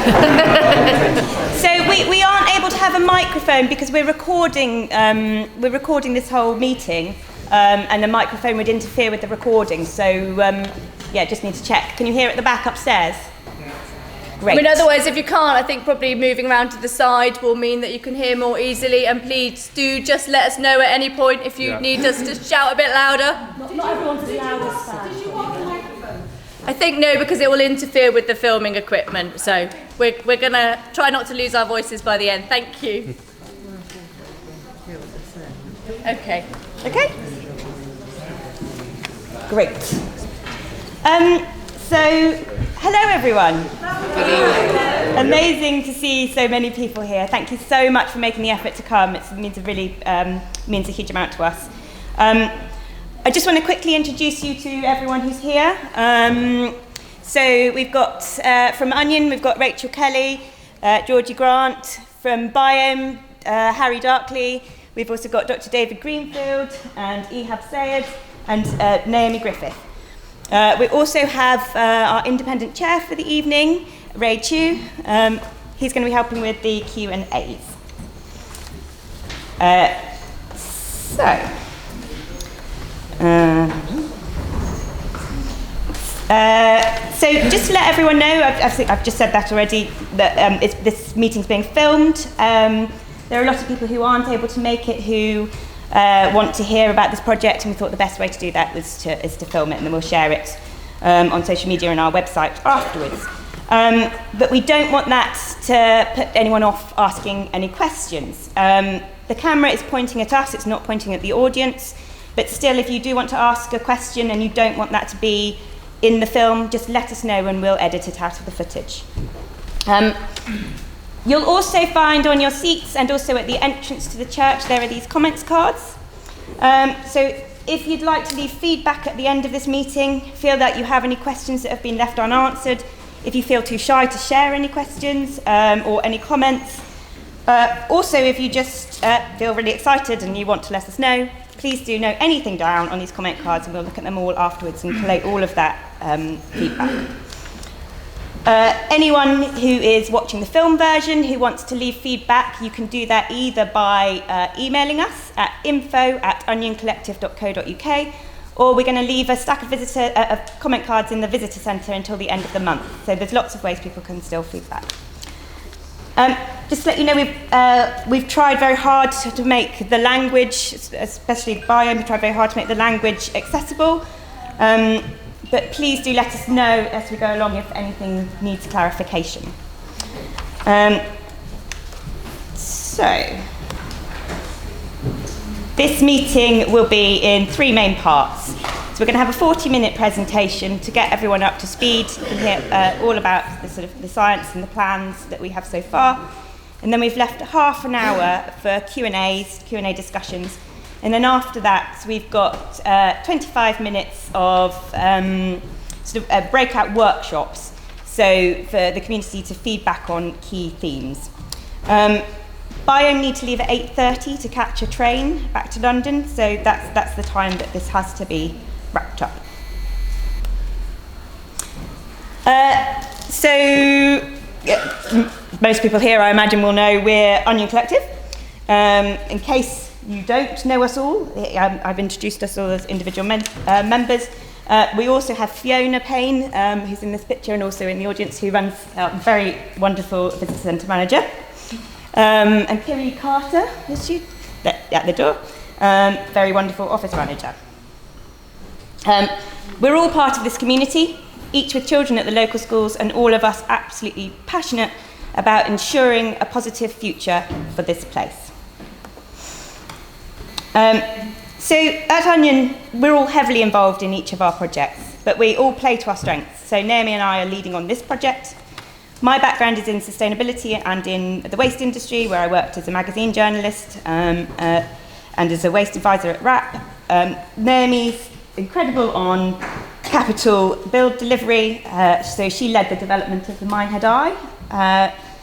So we aren't able to have a microphone because we're recording this whole meeting, and the microphone would interfere with the recording. So just need to check. Can you hear at the back upstairs? Great. I mean, otherwise, if you can't, I think probably moving around to the side will mean that you can hear more easily. And please do just let us know at any point if you need us to shout a bit louder. Not everyone's as loud as Sam. Did you want the microphone? I think no, because it will interfere with the filming equipment. So we're going to try not to lose our voices by the end. Thank you. Okay. Okay. Great. So, hello everyone. Amazing to see so many people here. Thank you so much for making the effort to come. It means a huge amount to us. I just want to quickly introduce you to everyone who's here. So we've got from Onion, we've got Rachel Kelly, Georgie Grant, from Biohm, Harry Darkley. We've also got Dr. David Greenfield and Ehab Sayed and Naomi Griffith. We also have our independent chair for the evening, Ray Chu. He's going to be helping with the Q&As. So just to let everyone know, I've just said that already, that this meeting's being filmed. There are a lot of people who aren't able to make it who want to hear about this project, and we thought the best way to do that is to film it, and then we'll share it on social media and our website afterwards. But we don't want that to put anyone off asking any questions. The camera is pointing at us, it's not pointing at the audience, but still, if you do want to ask a question and you don't want that to be in the film, just let us know and we'll edit it out of the footage. You'll also find on your seats and also at the entrance to the church, there are these comments cards. So if you'd like to leave feedback at the end of this meeting, feel that you have any questions that have been left unanswered, if you feel too shy to share any questions or any comments. Also, if you just feel really excited and you want to let us know, please do note anything down on these comment cards and we'll look at them all afterwards and collate all of that feedback. Anyone who is watching the film version who wants to leave feedback, you can do that either by emailing us at info@onioncollective.co.uk, or we're going to leave a stack of comment cards in the visitor centre until the end of the month. So there's lots of ways people can still feedback. Just to let you know, we've tried very hard to make the language, especially Biohm, we've tried very hard to make the language accessible. But please do let us know as we go along if anything needs clarification. So, this meeting will be in 3 main parts. So we're going to have a 40-minute presentation to get everyone up to speed and hear all about the science and the plans that we have so far. And then we've left half an hour for Q&A discussions. And then after that, we've got 25 minutes of breakout workshops, so for the community to feedback on key themes. Biohm need to leave at 8:30 to catch a train back to London, so that's the time that this has to be wrapped up. Most people here, I imagine, will know we're Onion Collective. In case you don't know us all, I've introduced us all as individual members. We also have Fiona Payne, who's in this picture and also in the audience, who runs a very wonderful visitor centre manager. And Kiri Carter, is she? At the door. Very wonderful office manager. We're all part of this community, each with children at the local schools, and all of us absolutely passionate about ensuring a positive future for this place. So at Onion, we're all heavily involved in each of our projects, but we all play to our strengths. So Naomi and I are leading on this project. My background is in sustainability and in the waste industry, where I worked as a magazine journalist and as a waste advisor at WRAP. Naomi's incredible on capital build delivery, so she led the development of the Minehead Eye,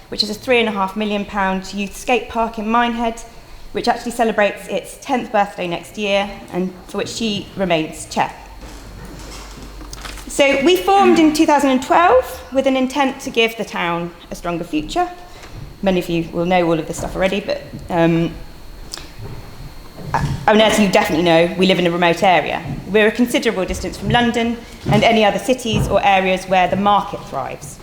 which is a £3.5 million youth skate park in Minehead, which actually celebrates its 10th birthday next year, and for which she remains chair. So So we formed in 2012 with an intent to give the town a stronger future. Many of you will know all of this stuff already, but as you definitely know, we live in a remote area. We're a considerable distance from London and any other cities or areas where the market thrives.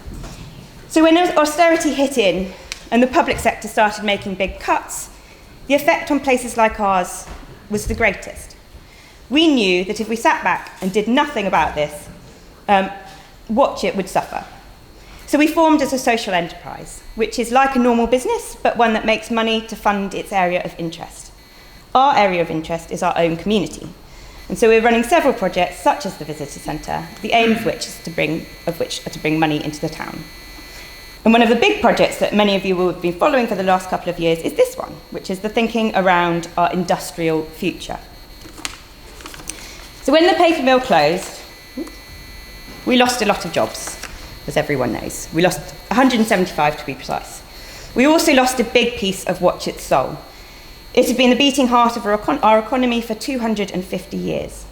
So when austerity hit in and the public sector started making big cuts, the effect on places like ours was the greatest. We knew that if we sat back and did nothing about this, Watchet would suffer. So we formed as a social enterprise, which is like a normal business, but one that makes money to fund its area of interest. Our area of interest is our own community. And so we're running several projects, such as the visitor centre, the aim of which is to bring money into the town. And one of the big projects that many of you will have been following for the last couple of years is this one, which is the thinking around our industrial future. So when the paper mill closed, we lost a lot of jobs, as everyone knows. We lost 175 to be precise. We also lost a big piece of Watchet's soul. It had been the beating heart of our economy for 250 years.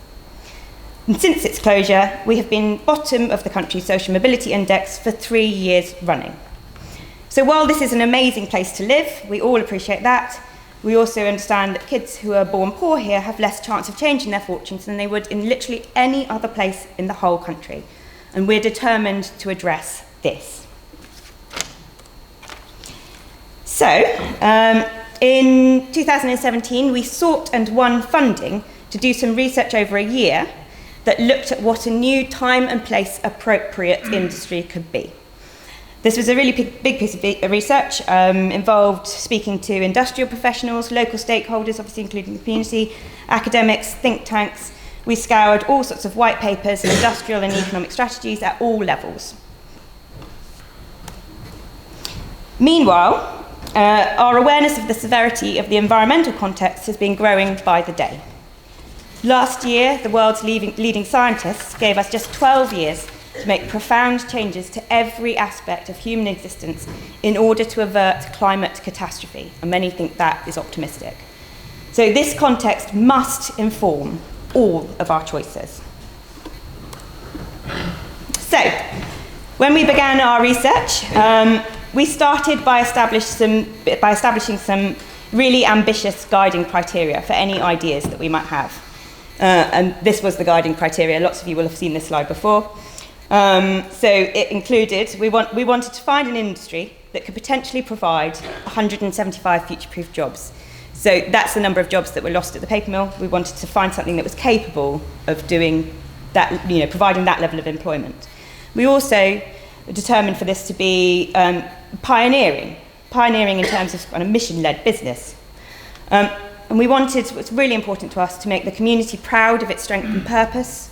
And since its closure, we have been bottom of the country's social mobility index for 3 years running. So while this is an amazing place to live, we all appreciate that, we also understand that kids who are born poor here have less chance of changing their fortunes than they would in literally any other place in the whole country. And we're determined to address this. So, in 2017, we sought and won funding to do some research over a year that looked at what a new time and place appropriate industry could be. This was a really big piece of research, involved speaking to industrial professionals, local stakeholders, obviously including the community, academics, think tanks. We scoured all sorts of white papers, industrial and economic strategies at all levels. Meanwhile, our awareness of the severity of the environmental context has been growing by the day. Last year, the world's leading scientists gave us just 12 years to make profound changes to every aspect of human existence in order to avert climate catastrophe, and many think that is optimistic. So this context must inform all of our choices. So, when we began our research, we started by establishing some really ambitious guiding criteria for any ideas that we might have. And this was the guiding criteria. Lots of you will have seen this slide before. So it included, we wanted to find an industry that could potentially provide 175 future-proof jobs. So that's the number of jobs that were lost at the paper mill. We wanted to find something that was capable of doing that, providing that level of employment. We also determined for this to be pioneering in terms of kind of mission-led business. And we wanted, what's really important to us, to make the community proud of its strength and purpose.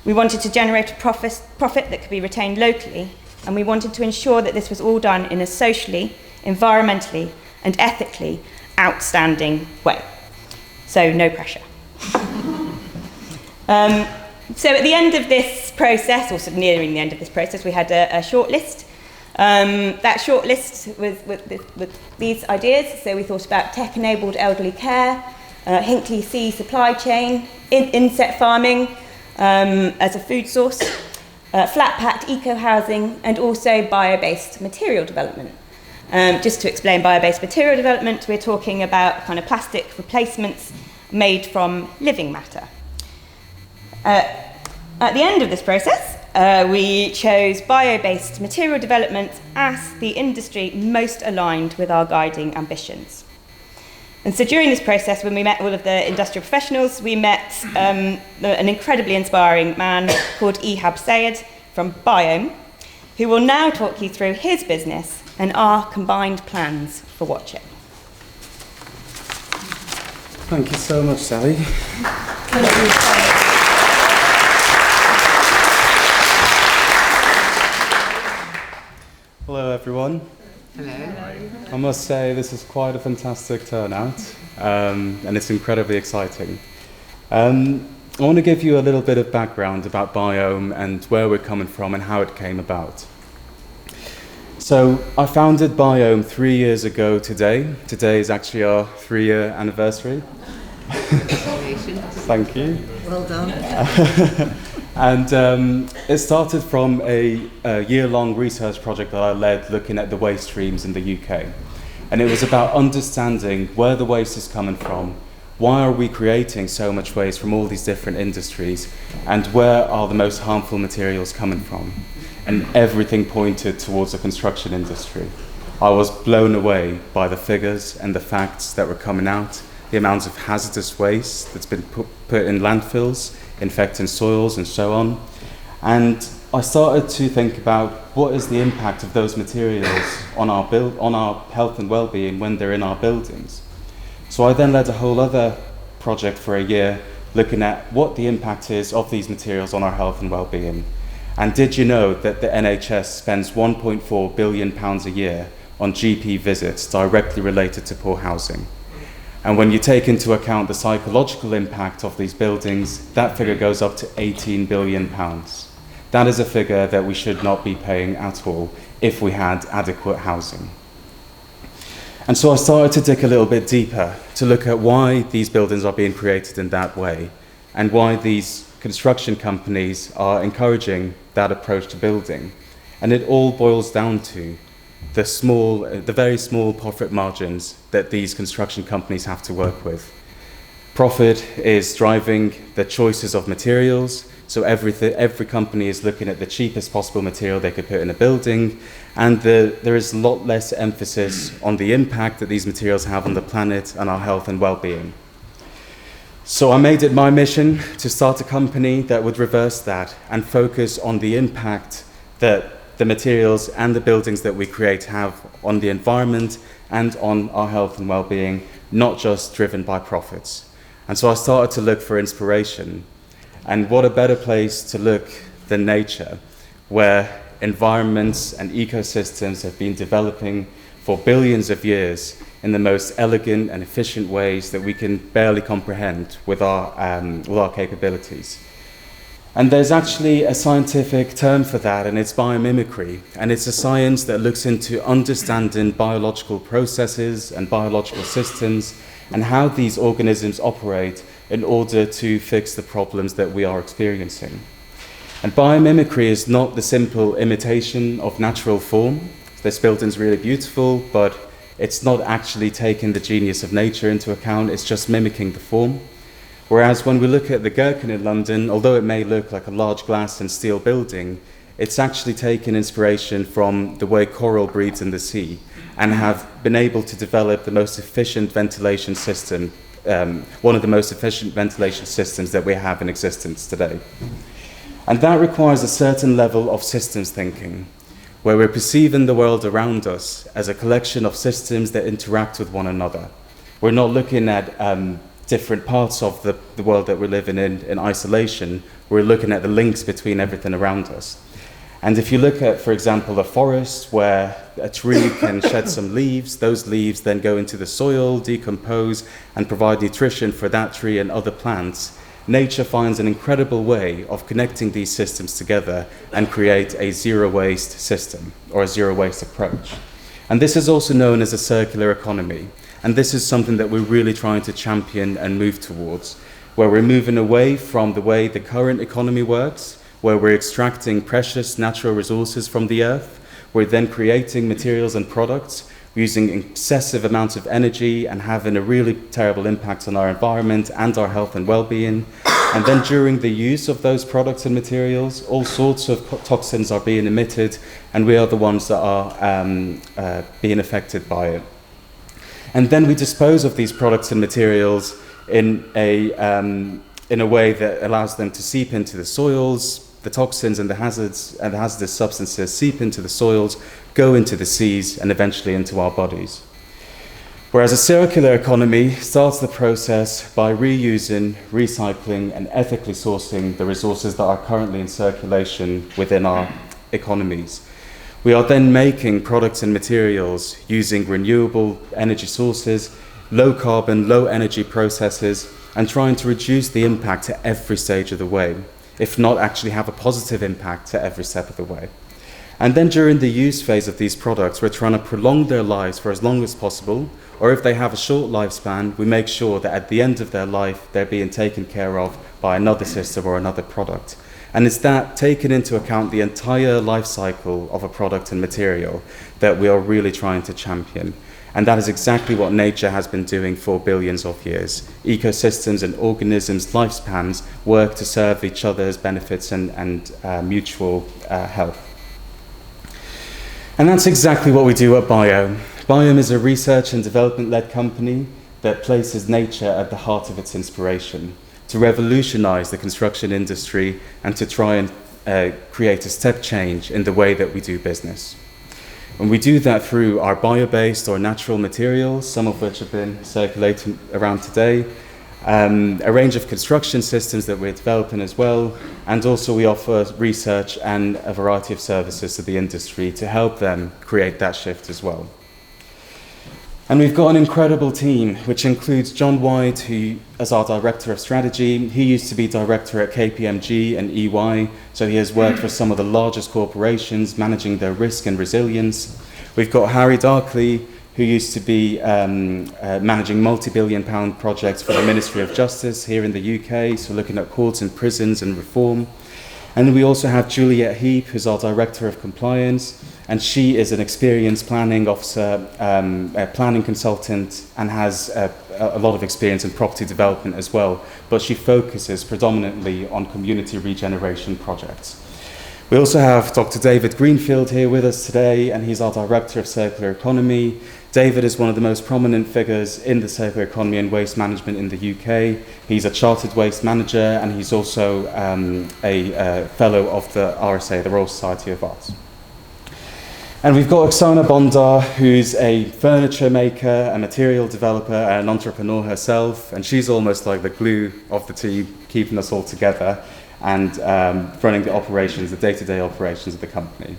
We wanted to generate a profit that could be retained locally, and we wanted to ensure that this was all done in a socially, environmentally, and ethically outstanding way. So no pressure. So at the end of this process, or sort of nearing the end of this process, we had a short list. That short list was with these ideas. So we thought about tech-enabled elderly care, Hinkley C supply chain, insect farming as a food source, flat-packed eco-housing, and also bio-based material development. Just to explain bio-based material development, we're talking about kind of plastic replacements made from living matter. At the end of this process, we chose bio-based material development as the industry most aligned with our guiding ambitions. And so during this process, when we met all of the industrial professionals, we met an incredibly inspiring man called Ehab Sayed from Biohm, who will now talk you through his business and our combined plans for Watchet. Thank you so much, Sally. Hello, everyone. Hello. I must say this is quite a fantastic turnout, and it's incredibly exciting. I want to give you a little bit of background about Biohm and where we're coming from and how it came about. So I founded Biohm 3 years ago today. Today is actually our 3-year anniversary. Congratulations. Thank you. Well done. And it started from a year-long research project that I led looking at the waste streams in the UK. And it was about understanding where the waste is coming from, why are we creating so much waste from all these different industries, and where are the most harmful materials coming from? And everything pointed towards the construction industry. I was blown away by the figures and the facts that were coming out, the amounts of hazardous waste that's been put in landfills, infecting soils and so on. And I started to think about what is the impact of those materials on our health and well-being when they're in our buildings. So I then led a whole other project for a year looking at what the impact is of these materials on our health and well-being. And did you know that the NHS spends £1.4 billion a year on GP visits directly related to poor housing? And when you take into account the psychological impact of these buildings, that figure goes up to £18 billion. That is a figure that we should not be paying at all if we had adequate housing. And so I started to dig a little bit deeper to look at why these buildings are being created in that way and why these construction companies are encouraging that approach to building. And it all boils down to the very small profit margins that these construction companies have to work with. Profit is driving the choices of materials, so every company is looking at the cheapest possible material they could put in a building, and there is a lot less emphasis on the impact that these materials have on the planet and our health and well-being. So I made it my mission to start a company that would reverse that and focus on the impact that the materials and the buildings that we create have on the environment and on our health and well-being, not just driven by profits. And so I started to look for inspiration. And what a better place to look than nature, where environments and ecosystems have been developing for billions of years in the most elegant and efficient ways that we can barely comprehend with our capabilities. And there's actually a scientific term for that, and it's biomimicry. And it's a science that looks into understanding biological processes and biological systems and how these organisms operate in order to fix the problems that we are experiencing. And biomimicry is not the simple imitation of natural form. This building's really beautiful, but it's not actually taking the genius of nature into account, it's just mimicking the form. Whereas when we look at the Gherkin in London, although it may look like a large glass and steel building, it's actually taken inspiration from the way coral breeds in the sea and have been able to develop the most efficient ventilation system, one of the most efficient ventilation systems that we have in existence today. And that requires a certain level of systems thinking, where we're perceiving the world around us as a collection of systems that interact with one another. We're not looking at different parts of the world that we're living in isolation. We're looking at the links between everything around us. And if you look at, for example, a forest where a tree can shed some leaves, those leaves then go into the soil, decompose, and provide nutrition for that tree and other plants, nature finds an incredible way of connecting these systems together and create a zero-waste system, or a zero-waste approach. And this is also known as a circular economy. And this is something that we're really trying to champion and move towards, where we're moving away from the way the current economy works, where we're extracting precious natural resources from the earth, we're then creating materials and products, using excessive amounts of energy and having a really terrible impact on our environment and our health and well-being. And then during the use of those products and materials, all sorts of toxins are being emitted, and we are the ones that are being affected by it. And then we dispose of these products and materials in a way that allows them to seep into the soils. The toxins and the hazardous substances seep into the soils, go into the seas, and eventually into our bodies. Whereas a circular economy starts the process by reusing, recycling, and ethically sourcing the resources that are currently in circulation within our economies. We are then making products and materials using renewable energy sources, low carbon, low energy processes, and trying to reduce the impact at every stage of the way, if not actually have a positive impact at every step of the way. And then during the use phase of these products, we're trying to prolong their lives for as long as possible, or if they have a short lifespan, we make sure that at the end of their life, they're being taken care of by another system or another product. And it's that taking into account the entire life cycle of a product and material that we are really trying to champion. And that is exactly what nature has been doing for billions of years. Ecosystems and organisms' lifespans work to serve each other's benefits and mutual help. And that's exactly what we do at Biohm. Biohm is a research and development-led company that places nature at the heart of its inspiration, to revolutionize the construction industry and to try and create a step change in the way that we do business. And we do that through our bio-based or natural materials, some of which have been circulating around today, a range of construction systems that we're developing as well, and also we offer research and a variety of services to the industry to help them create that shift as well. And we've got an incredible team, which includes John White, who is our Director of Strategy. He used to be Director at KPMG and EY, so he has worked for some of the largest corporations, managing their risk and resilience. We've got Harry Darkley, who used to be managing multi-billion-pound projects for the Ministry of Justice here in the UK, so looking at courts and prisons and reform. And we also have Juliet Heap, who's our Director of Compliance, and she is an experienced planning officer, a planning consultant, and has a lot of experience in property development as well, but she focuses predominantly on community regeneration projects. We also have Dr. David Greenfield here with us today, and he's our Director of Circular Economy. David is one of the most prominent figures in the circular economy and waste management in the UK. He's a chartered waste manager, and he's also a fellow of the RSA, the Royal Society of Arts. And we've got Oksana Bondar, who's a furniture maker, a material developer, and an entrepreneur herself, and she's almost like the glue of the team, keeping us all together and running the operations, the day-to-day operations of the company.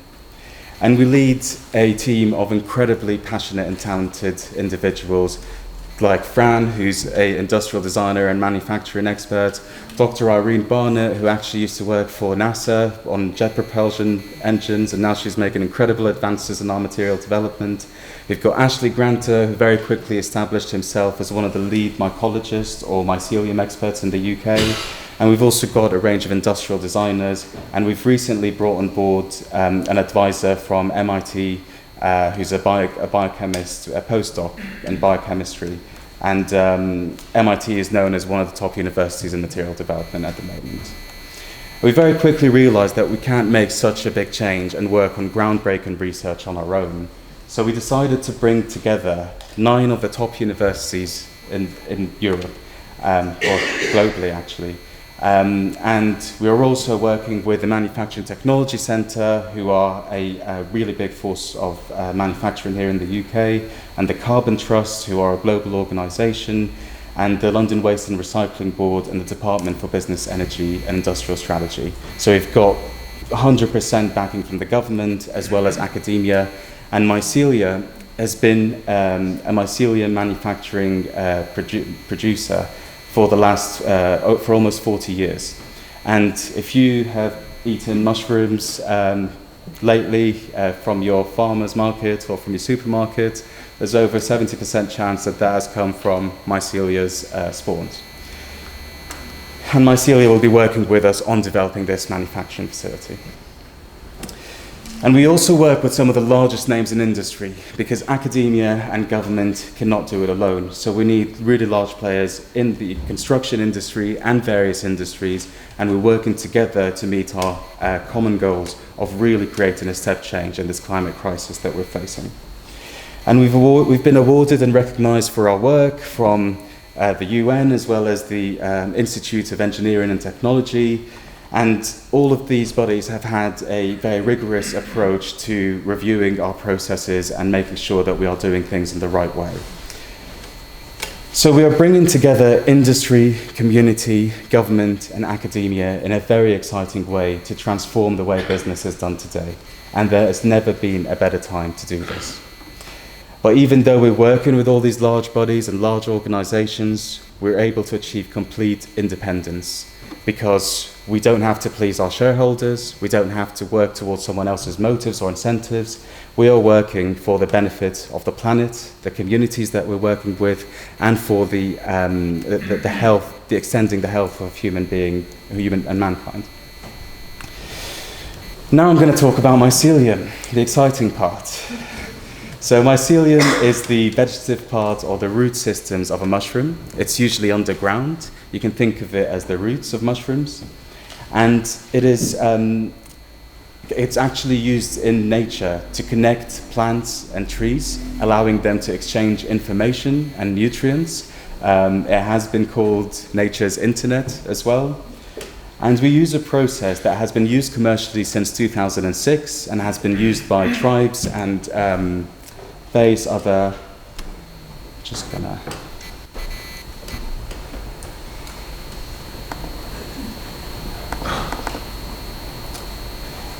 And we lead a team of incredibly passionate and talented individuals like Fran, who's an industrial designer and manufacturing expert, Dr. Irene Barnett, who actually used to work for NASA on jet propulsion engines, and now she's making incredible advances in our material development. We've got Ashley Granter, who very quickly established himself as one of the lead mycologists or mycelium experts in the UK. And we've also got a range of industrial designers, and we've recently brought on board an advisor from MIT, who's a biochemist, a postdoc in biochemistry. And MIT is known as one of the top universities in material development at the moment. We very quickly realized that we can't make such a big change and work on groundbreaking research on our own. So we decided to bring together 9 of the top universities in Europe, or globally actually. And we are also working with the Manufacturing Technology Centre, who are a really big force of manufacturing here in the UK, and the Carbon Trust, who are a global organisation, and the London Waste and Recycling Board, and the Department for Business, Energy and Industrial Strategy. So we've got 100% backing from the government as well as academia, and Mycelia has been a mycelium manufacturing producer for the last, for almost 40 years. And if you have eaten mushrooms lately from your farmer's market or from your supermarket, there's over a 70% chance that that has come from Mycelia's spawns. And Mycelia will be working with us on developing this manufacturing facility. And we also work with some of the largest names in industry, because academia and government cannot do it alone. So we need really large players in the construction industry and various industries, and we're working together to meet our common goals of really creating a step change in this climate crisis that we're facing. And we've been awarded and recognized for our work from the UN as well as the Institute of Engineering and Technology. And all of these bodies have had a very rigorous approach to reviewing our processes and making sure that we are doing things in the right way. So we are bringing together industry, community, government, and academia in a very exciting way to transform the way business is done today. And there has never been a better time to do this. But even though we're working with all these large bodies and large organizations, we're able to achieve complete independence, because we don't have to please our shareholders, we don't have to work towards someone else's motives or incentives. We are working for the benefit of the planet, the communities that we're working with, and for the health, extending the health of human and mankind. Now I'm going to talk about mycelium, the exciting part. So mycelium is the vegetative part or the root systems of a mushroom. It's usually underground. You can think of it as the roots of mushrooms. And it is, it's actually used in nature to connect plants and trees, allowing them to exchange information and nutrients. It has been called nature's internet as well. And we use a process that has been used commercially since 2006 and has been used by tribes and various other, just gonna,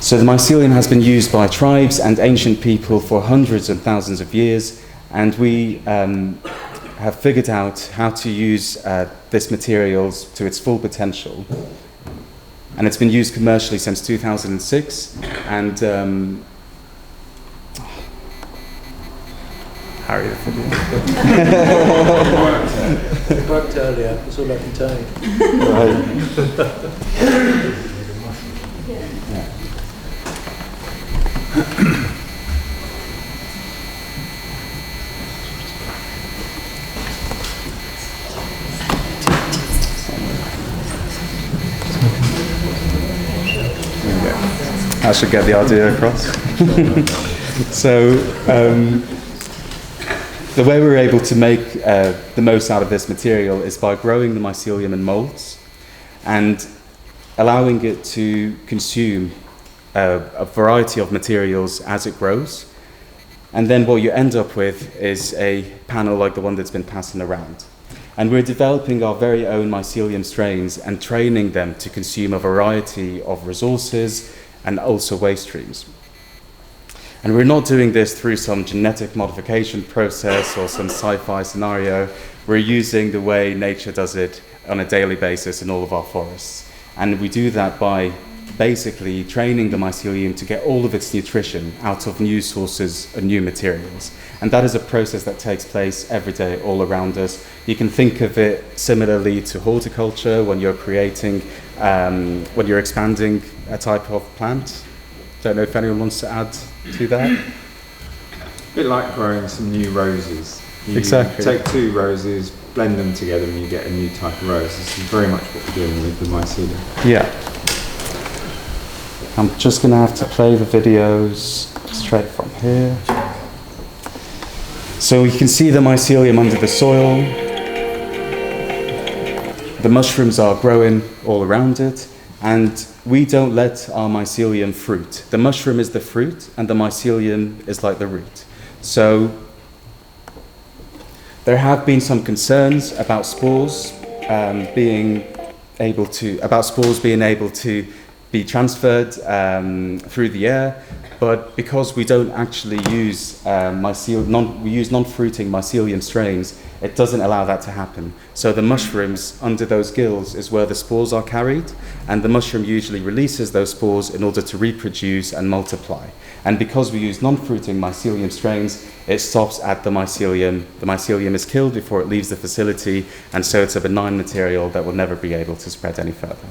so the mycelium has been used by tribes and ancient people for hundreds and thousands of years, and we have figured out how to use this materials to its full potential. And it's been used commercially since 2006, and Harry, the video. It worked earlier, that's all I can tell you. Right. I should get the idea across. So, the way we're able to make the most out of this material is by growing the mycelium in molds and allowing it to consume a variety of materials as it grows. And then what you end up with is a panel like the one that's been passing around. And we're developing our very own mycelium strains and training them to consume a variety of resources and also waste streams. And we're not doing this through some genetic modification process or some sci-fi scenario. We're using the way nature does it on a daily basis in all of our forests. And we do that by basically training the mycelium to get all of its nutrition out of new sources and new materials. And that is a process that takes place every day all around us. You can think of it similarly to horticulture when you're creating, when you're expanding a type of plant. Don't know if anyone wants to add to that. A bit like growing some new roses. You Exactly. take two roses, blend them together and you get a new type of rose. This is very much what we're doing with the mycelium. Yeah. I'm just going to have to play the videos straight from here. So you can see the mycelium under the soil. The mushrooms are growing all around it, and we don't let our mycelium fruit. The mushroom is the fruit, and the mycelium is like the root. So there have been some concerns about spores being able to be transferred through the air, but because we don't actually use we use non-fruiting mycelium strains, it doesn't allow that to happen. So the mushrooms under those gills is where the spores are carried, and the mushroom usually releases those spores in order to reproduce and multiply. And because we use non-fruiting mycelium strains, it stops at the mycelium. The mycelium is killed before it leaves the facility, and so it's a benign material that will never be able to spread any further.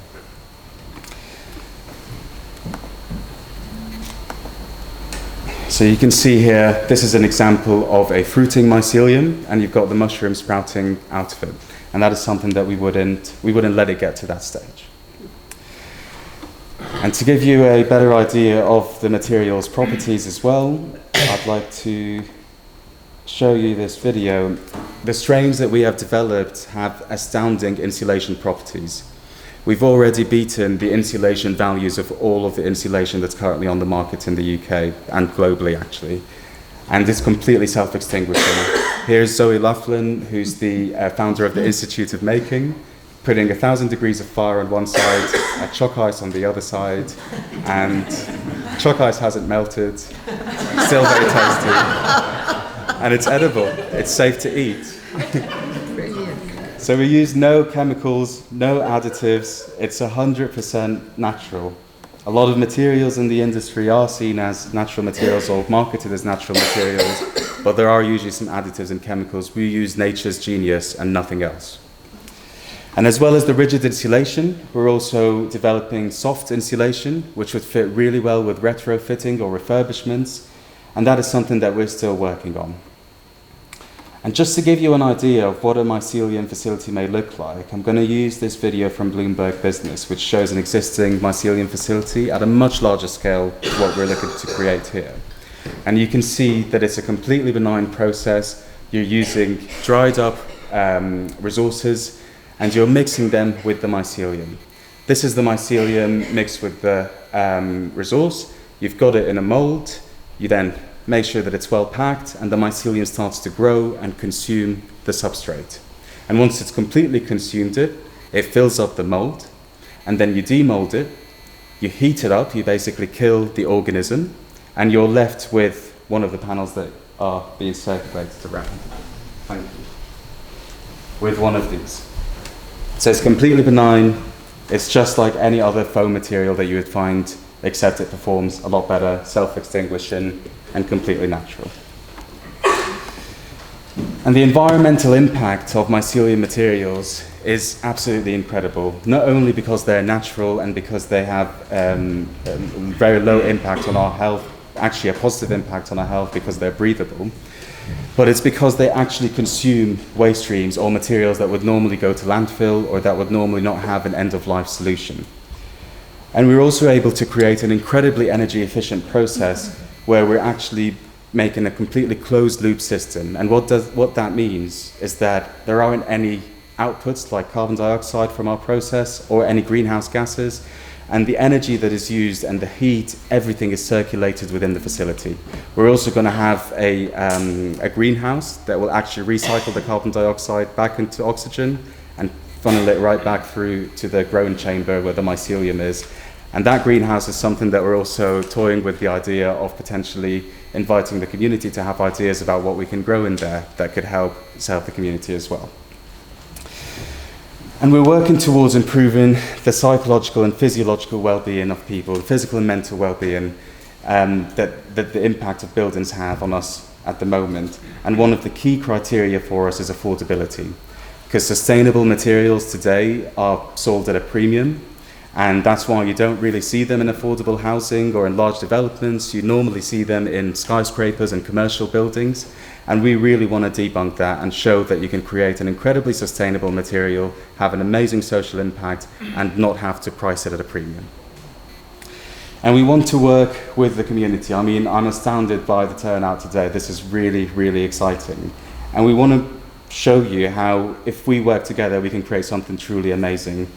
So you can see here, this is an example of a fruiting mycelium, and you've got the mushroom sprouting out of it. And that is something that we wouldn't let it get to that stage. And to give you a better idea of the material's properties as well, I'd like to show you this video. The strains that we have developed have astounding insulation properties. We've already beaten the insulation values of all of the insulation that's currently on the market in the UK and globally, actually. And it's completely self-extinguishing. Here's Zoe Laughlin, who's the founder of the Institute of Making, putting 1,000 degrees of fire on one side, chalk ice on the other side, and chalk ice hasn't melted, still very tasty. And it's edible, it's safe to eat. So we use no chemicals, no additives. It's 100% natural. A lot of materials in the industry are seen as natural materials or marketed as natural materials, but there are usually some additives and chemicals. We use nature's genius and nothing else. And as well as the rigid insulation, we're also developing soft insulation, which would fit really well with retrofitting or refurbishments. And that is something that we're still working on. And just to give you an idea of what a mycelium facility may look like, I'm going to use this video from Bloomberg Business, which shows an existing mycelium facility at a much larger scale to what we're looking to create here. And you can see that it's a completely benign process. You're using dried up resources, and you're mixing them with the mycelium. This is the mycelium mixed with the resource. You've got it in a mold. You then make sure that it's well packed, and the mycelium starts to grow and consume the substrate. And once it's completely consumed it, it fills up the mold, and then you demold it, you heat it up, you basically kill the organism, and you're left with one of the panels that are being circulated around. Thank you. With one of these. So it's completely benign. It's just like any other foam material that you would find, except it performs a lot better, self-extinguishing, and completely natural. And the environmental impact of mycelium materials is absolutely incredible, not only because they're natural and because they have very low impact on our health, actually a positive impact on our health because they're breathable, but it's because they actually consume waste streams or materials that would normally go to landfill or that would normally not have an end-of-life solution. And we're also able to create an incredibly energy efficient process where we're actually making a completely closed loop system. And what that means is that there aren't any outputs like carbon dioxide from our process or any greenhouse gases. And the energy that is used and the heat, everything is circulated within the facility. We're also going to have a greenhouse that will actually recycle the carbon dioxide back into oxygen and funnel it right back through to the growing chamber where the mycelium is. And that greenhouse is something that we're also toying with the idea of potentially inviting the community to have ideas about what we can grow in there that could help serve the community as well. And we're working towards improving the psychological and physiological well-being of people, the physical and mental well-being that the impact of buildings have on us at the moment. And one of the key criteria for us is affordability, because sustainable materials today are sold at a premium. And that's why you don't really see them in affordable housing or in large developments. You normally see them in skyscrapers and commercial buildings. And we really want to debunk that and show that you can create an incredibly sustainable material, have an amazing social impact, and not have to price it at a premium. And we want to work with the community. I mean, I'm astounded by the turnout today. This is really, really exciting. And we want to show you how, if we work together, we can create something truly amazing.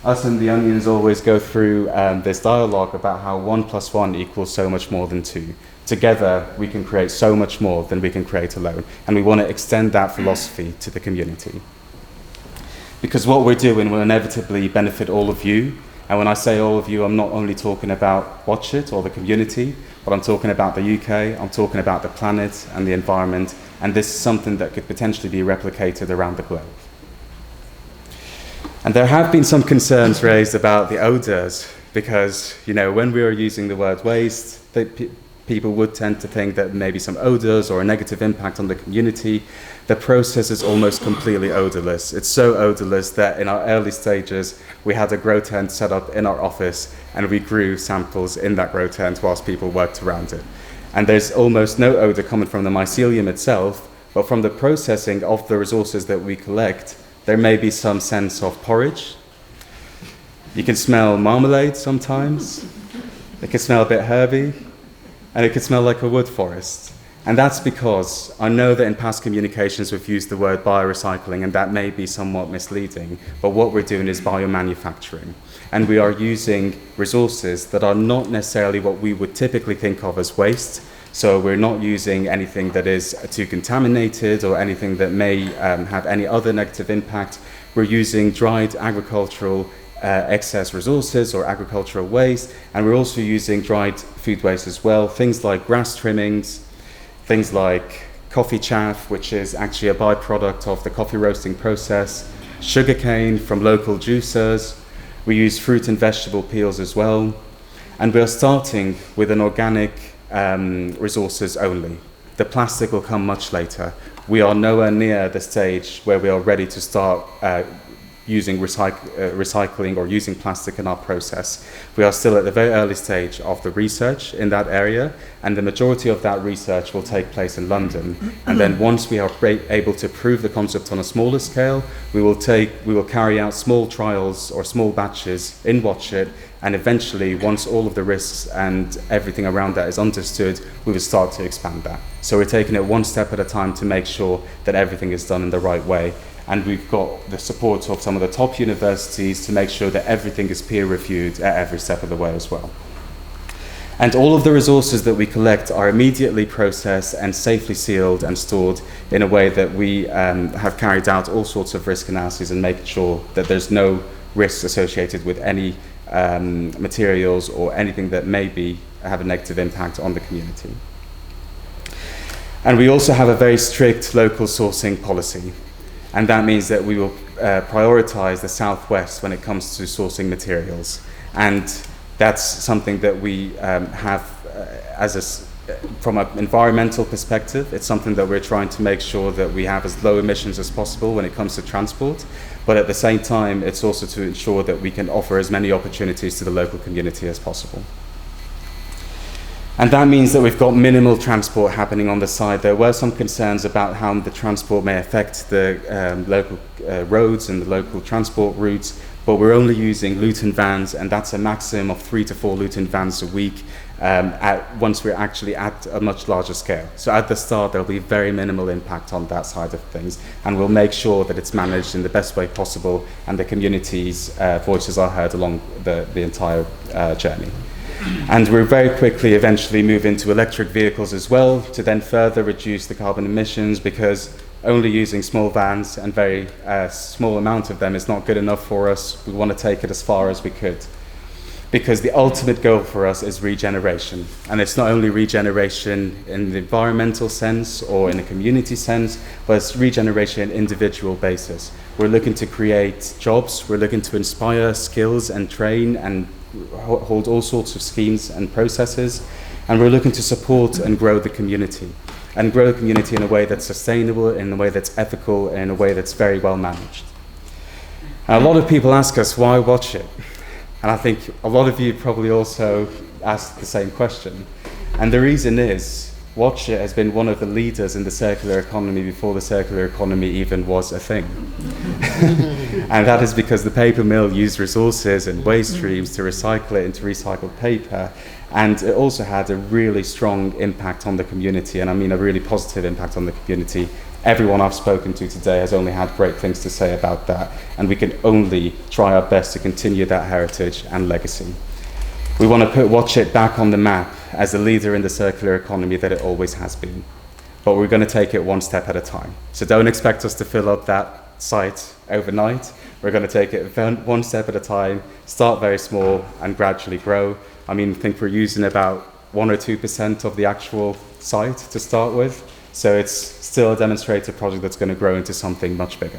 Us and the Onions always go through this dialogue about how 1 + 1 equals so much more than 2. Together, we can create so much more than we can create alone. And we want to extend that philosophy to the community. Because what we're doing will inevitably benefit all of you. And when I say all of you, I'm not only talking about Watchet or the community, but I'm talking about the UK, I'm talking about the planet and the environment. And this is something that could potentially be replicated around the globe. And there have been some concerns raised about the odours, because, you know, when we are using the word waste, people would tend to think that maybe some odours or a negative impact on the community. The process is almost completely odourless. It's so odourless that in our early stages, we had a grow tent set up in our office, and we grew samples in that grow tent whilst people worked around it. And there's almost no odour coming from the mycelium itself, but from the processing of the resources that we collect, there may be some sense of porridge. You can smell marmalade sometimes. It can smell a bit herby, and it can smell like a wood forest. And that's because I know that in past communications we've used the word biorecycling, and that may be somewhat misleading, but what we're doing is biomanufacturing. And we are using resources that are not necessarily what we would typically think of as waste. So we're not using anything that is too contaminated or anything that may have any other negative impact. We're using dried agricultural excess resources or agricultural waste, and we're also using dried food waste as well, things like grass trimmings, things like coffee chaff, which is actually a byproduct of the coffee roasting process, sugarcane from local juicers. We use fruit and vegetable peels as well, and we're starting with an organic resources only. The plastic will come much later. We are nowhere near the stage where we are ready to start using recycling or using plastic in our process. We are still at the very early stage of the research in that area, and the majority of that research will take place in London. And then once we are able to prove the concept on a smaller scale, we will carry out small trials or small batches in Watchet, and eventually, once all of the risks and everything around that is understood, we will start to expand that. So we're taking it one step at a time to make sure that everything is done in the right way. And we've got the support of some of the top universities to make sure that everything is peer-reviewed at every step of the way as well. And all of the resources that we collect are immediately processed and safely sealed and stored in a way that we have carried out all sorts of risk analyses and making sure that there's no risks associated with any materials or anything that may have a negative impact on the community. And we also have a very strict local sourcing policy. And that means that we will prioritize the Southwest when it comes to sourcing materials. And that's something that we have from an environmental perspective. It's something that we're trying to make sure that we have as low emissions as possible when it comes to transport. But at the same time, it's also to ensure that we can offer as many opportunities to the local community as possible. And that means that we've got minimal transport happening on the side. There were some concerns about how the transport may affect the local roads and the local transport routes, but we're only using Luton vans, and that's a maximum of 3 to 4 Luton vans a week once we're actually at a much larger scale. So at the start, there'll be very minimal impact on that side of things, and we'll make sure that it's managed in the best way possible and the community's voices are heard along the entire journey. And we'll very quickly eventually move into electric vehicles as well to then further reduce the carbon emissions, because only using small vans and very small amount of them is not good enough for us. We want to take it as far as we could, because the ultimate goal for us is regeneration. And it's not only regeneration in the environmental sense or in a community sense, but it's regeneration on an individual basis. We're looking to create jobs, we're looking to inspire skills and train and hold all sorts of schemes and processes, and we're looking to support and grow the community. And grow the community in a way that's sustainable, in a way that's ethical, and in a way that's very well managed. And a lot of people ask us, why Watchet? And I think a lot of you probably also asked the same question. And the reason is, Watchet has been one of the leaders in the circular economy before the circular economy even was a thing. And that is because the paper mill used resources and waste streams to recycle it into recycled paper. And it also had a really strong impact on the community, and I mean a really positive impact on the community. Everyone I've spoken to today has only had great things to say about that, and we can only try our best to continue that heritage and legacy. We want to put Watchet back on the map as a leader in the circular economy that it always has been. But we're going to take it one step at a time. So don't expect us to fill up that site overnight. We're going to take it one step at a time, start very small and gradually grow. I mean, I think we're using about 1 or 2% of the actual site to start with. So it's still a demonstrator project that's going to grow into something much bigger.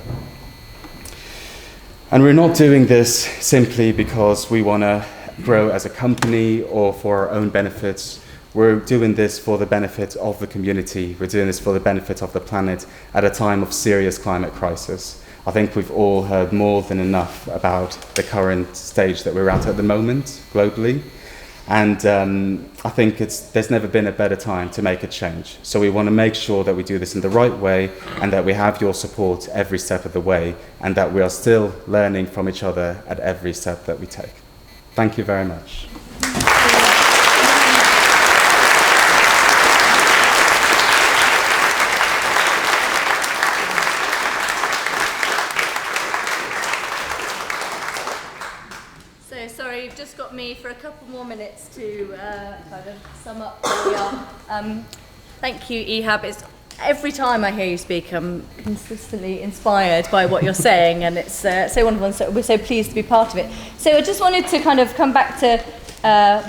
And we're not doing this simply because we want to grow as a company or for our own benefits. We're doing this for the benefit of the community. We're doing this for the benefit of the planet at a time of serious climate crisis. I think we've all heard more than enough about the current stage that we're at the moment globally. And I think there's never been a better time to make a change. So we want to make sure that we do this in the right way and that we have your support every step of the way, and that we are still learning from each other at every step that we take. Thank you very much. Sorry, you've just got me for a couple more minutes to kind of sum up where we are. Thank you, Ehab. Every time I hear you speak, I'm consistently inspired by what you're saying, and it's so wonderful, and so we're so pleased to be part of it. So I just wanted to kind of come back to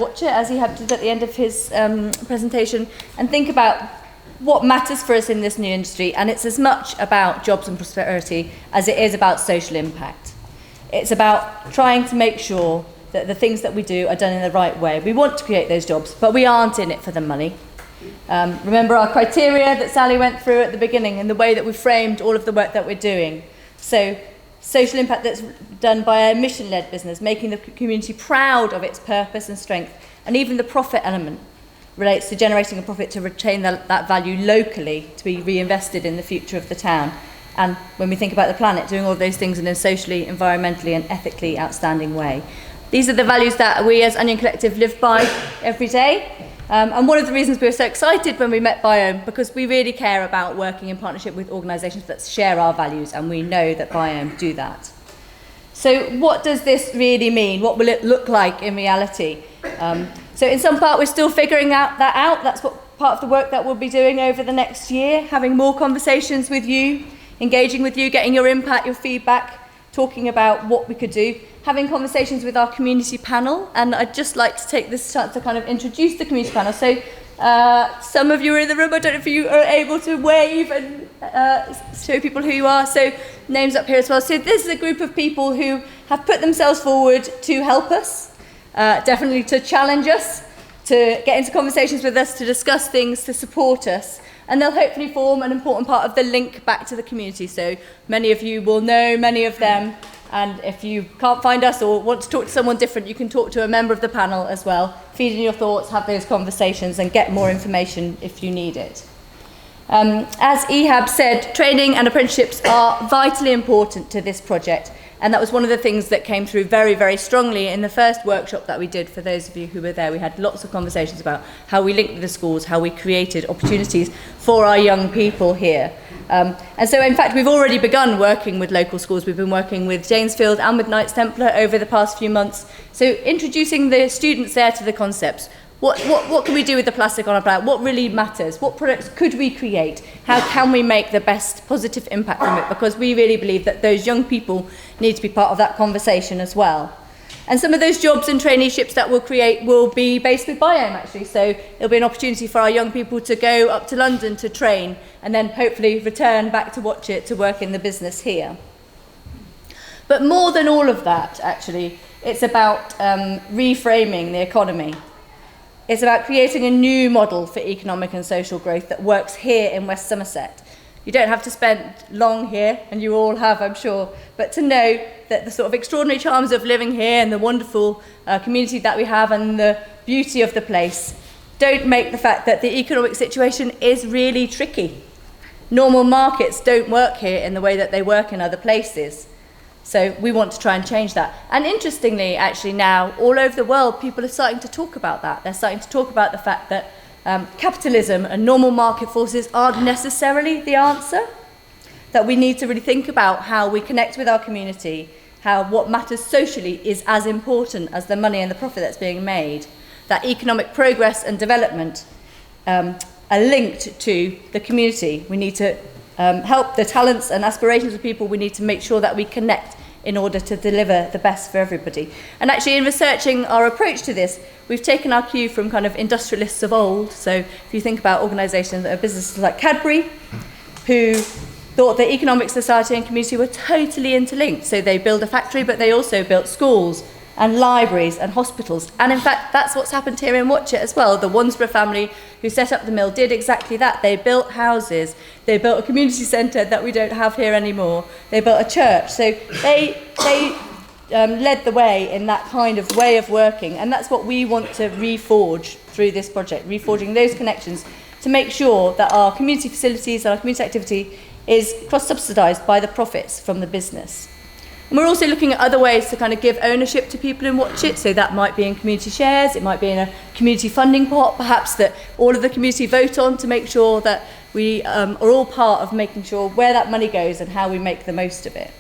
Watchet, as Ehab did at the end of his presentation, and think about what matters for us in this new industry, and it's as much about jobs and prosperity as it is about social impact. It's about trying to make sure that the things that we do are done in the right way. We want to create those jobs, but we aren't in it for the money. Remember our criteria that Sally went through at the beginning and the way that we framed all of the work that we're doing. So social impact that's done by a mission-led business, making the community proud of its purpose and strength, and even the profit element relates to generating a profit to retain that value locally to be reinvested in the future of the town. And when we think about the planet, doing all of those things in a socially, environmentally and ethically outstanding way. These are the values that we as Onion Collective live by every day. And one of the reasons we were so excited when we met Biohm, because we really care about working in partnership with organisations that share our values, and we know that Biohm do that. So what does this really mean? What will it look like in reality? So in some part we're still figuring that out. That's what part of the work that we'll be doing over the next year, having more conversations with you, engaging with you, getting your input, your feedback, talking about what we could do, having conversations with our community panel. And I'd just like to take this chance to kind of introduce the community panel. So some of you are in the room. I don't know if you are able to wave and show people who you are. So names up here as well. So this is a group of people who have put themselves forward to help us, definitely to challenge us, to get into conversations with us, to discuss things, to support us. And they'll hopefully form an important part of the link back to the community. So many of you will know many of them. And if you can't find us or want to talk to someone different, you can talk to a member of the panel as well. Feed in your thoughts, have those conversations, and get more information if you need it. As Ehab said, training and apprenticeships are vitally important to this project. And that was one of the things that came through very, very strongly in the first workshop that we did. For those of you who were there, we had lots of conversations about how we linked with the schools, how we created opportunities for our young people here. And so, in fact, we've already begun working with local schools. We've been working with Janesfield and with Knights Templar over the past few months. So introducing the students there to the concepts. What can we do with the plastic on our planet? What really matters? What products could we create? How can we make the best positive impact from it? Because we really believe that those young people need to be part of that conversation as well. And some of those jobs and traineeships that we'll create will be based with Biohm, actually. So there'll be an opportunity for our young people to go up to London to train and then hopefully return back to Watchet to work in the business here. But more than all of that, actually, it's about reframing the economy. It's about creating a new model for economic and social growth that works here in West Somerset. You don't have to spend long here, and you all have, I'm sure, but to know that the sort of extraordinary charms of living here and the wonderful community that we have and the beauty of the place don't make the fact that the economic situation is really tricky. Normal markets don't work here in the way that they work in other places. So we want to try and change that. And interestingly, actually now, all over the world, people are starting to talk about that. They're starting to talk about the fact that capitalism and normal market forces aren't necessarily the answer, that we need to really think about how we connect with our community, how what matters socially is as important as the money and the profit that's being made, that economic progress and development are linked to the community. We need to help the talents and aspirations of people. We need to make sure that we connect in order to deliver the best for everybody. And actually, in researching our approach to this, we've taken our cue from kind of industrialists of old. So if you think about organisations that are businesses like Cadbury, who thought that economic, society and community were totally interlinked. So they built a factory, but they also built schools and libraries and hospitals. And in fact, that's what's happened here in Watchet as well. The Wansborough family who set up the mill did exactly that. They built houses. They built a community centre that we don't have here anymore. They built a church. So they led the way in that kind of way of working. And that's what we want to reforge through this project, reforging those connections to make sure that our community facilities and our community activity is cross-subsidised by the profits from the business. And we're also looking at other ways to kind of give ownership to people in Watchet. So that might be in community shares, it might be in a community funding pot, perhaps that all of the community vote on to make sure that we are all part of making sure where that money goes and how we make the most of it.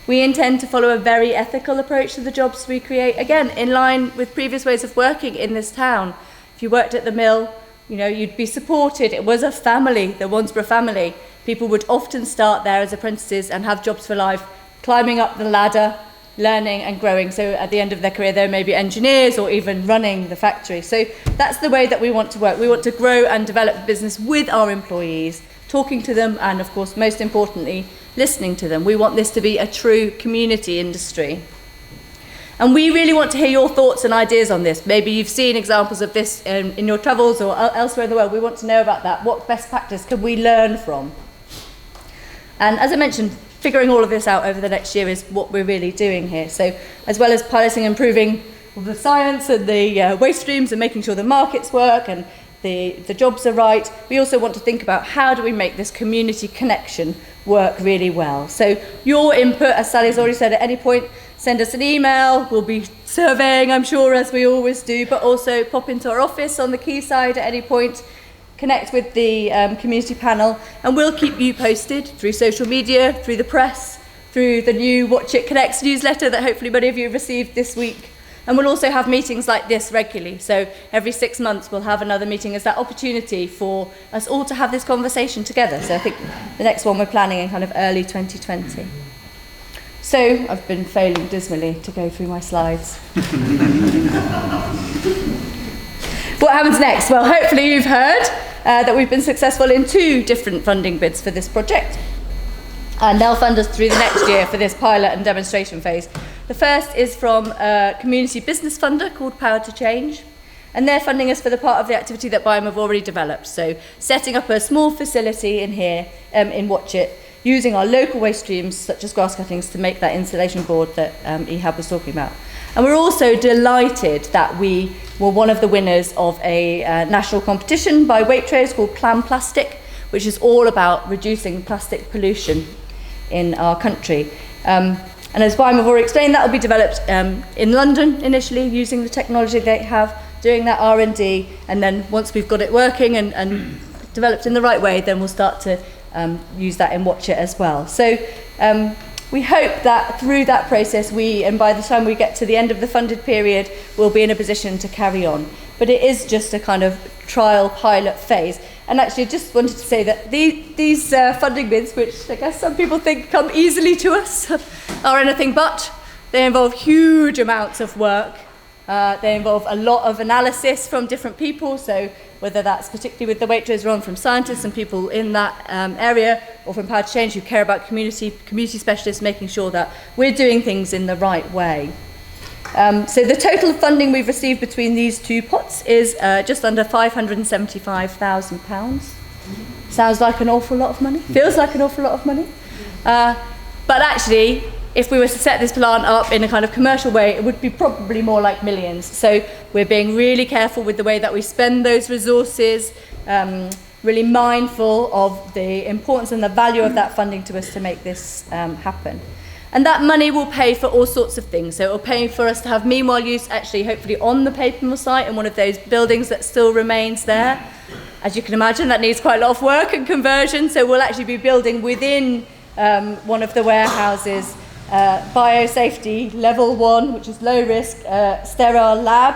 We intend to follow a very ethical approach to the jobs we create, again, in line with previous ways of working in this town. If you worked at the mill, you know, you'd be supported. It was a family, the Wansborough family. People would often start there as apprentices and have jobs for life, climbing up the ladder, learning and growing. So at the end of their career, they may be engineers or even running the factory. So that's the way that we want to work. We want to grow and develop the business with our employees, talking to them and, of course, most importantly, listening to them. We want this to be a true community industry. And we really want to hear your thoughts and ideas on this. Maybe you've seen examples of this in your travels or elsewhere in the world. We want to know about that. What best practice can we learn from? And as I mentioned, figuring all of this out over the next year is what we're really doing here. So as well as piloting and improving all the science and the waste streams and making sure the markets work and the jobs are right, we also want to think about how do we make this community connection work really well. So your input, as Sally's already said, at any point, send us an email. We'll be surveying, I'm sure, as we always do, but also pop into our office on the quayside at any point, connect with the community panel, and we'll keep you posted through social media, through the press, through the new Watch It Connects newsletter that hopefully many of you have received this week. And we'll also have meetings like this regularly. So every 6 months we'll have another meeting as that opportunity for us all to have this conversation together. So I think the next one we're planning in kind of early 2020. So I've been failing dismally to go through my slides. What happens next? Well, hopefully you've heard that we've been successful in 2 different funding bids for this project. And they'll fund us through the next year for this pilot and demonstration phase. The first is from a community business funder called Power to Change. And they're funding us for the part of the activity that Biohm have already developed. So setting up a small facility in here, in Watchet, using our local waste streams, such as grass cuttings, to make that insulation board that Ehab was talking about. And we're also delighted that we were one of the winners of a national competition by Waitrose called Plan Plastic, which is all about reducing plastic pollution in our country. And as Biohm have already explained, that will be developed in London initially, using the technology they have, doing that R&D, and then once we've got it working and developed in the right way, then we'll start to use that in Watch It as well. So we hope that through that process, and by the time we get to the end of the funded period, we'll be in a position to carry on. But it is just a kind of trial pilot phase. And actually, I just wanted to say that these funding bids, which I guess some people think come easily to us, are anything but. They involve huge amounts of work. They involve a lot of analysis from different people. So whether that's particularly with the Waitrose run from scientists and people in that area, or from Power to Change who care about community specialists, making sure that we're doing things in the right way. So the total funding we've received between these 2 pots is just under £575,000. Sounds like an awful lot of money. Feels like an awful lot of money. But actually, if we were to set this plant up in a kind of commercial way, it would be probably more like millions. So we're being really careful with the way that we spend those resources, really mindful of the importance and the value of that funding to us to make this happen. And that money will pay for all sorts of things. So it will pay for us to have meanwhile use actually hopefully on the paper mill site in one of those buildings that still remains there. As you can imagine, that needs quite a lot of work and conversion. So we'll actually be building within one of the warehouses biosafety level 1, which is low risk, sterile lab,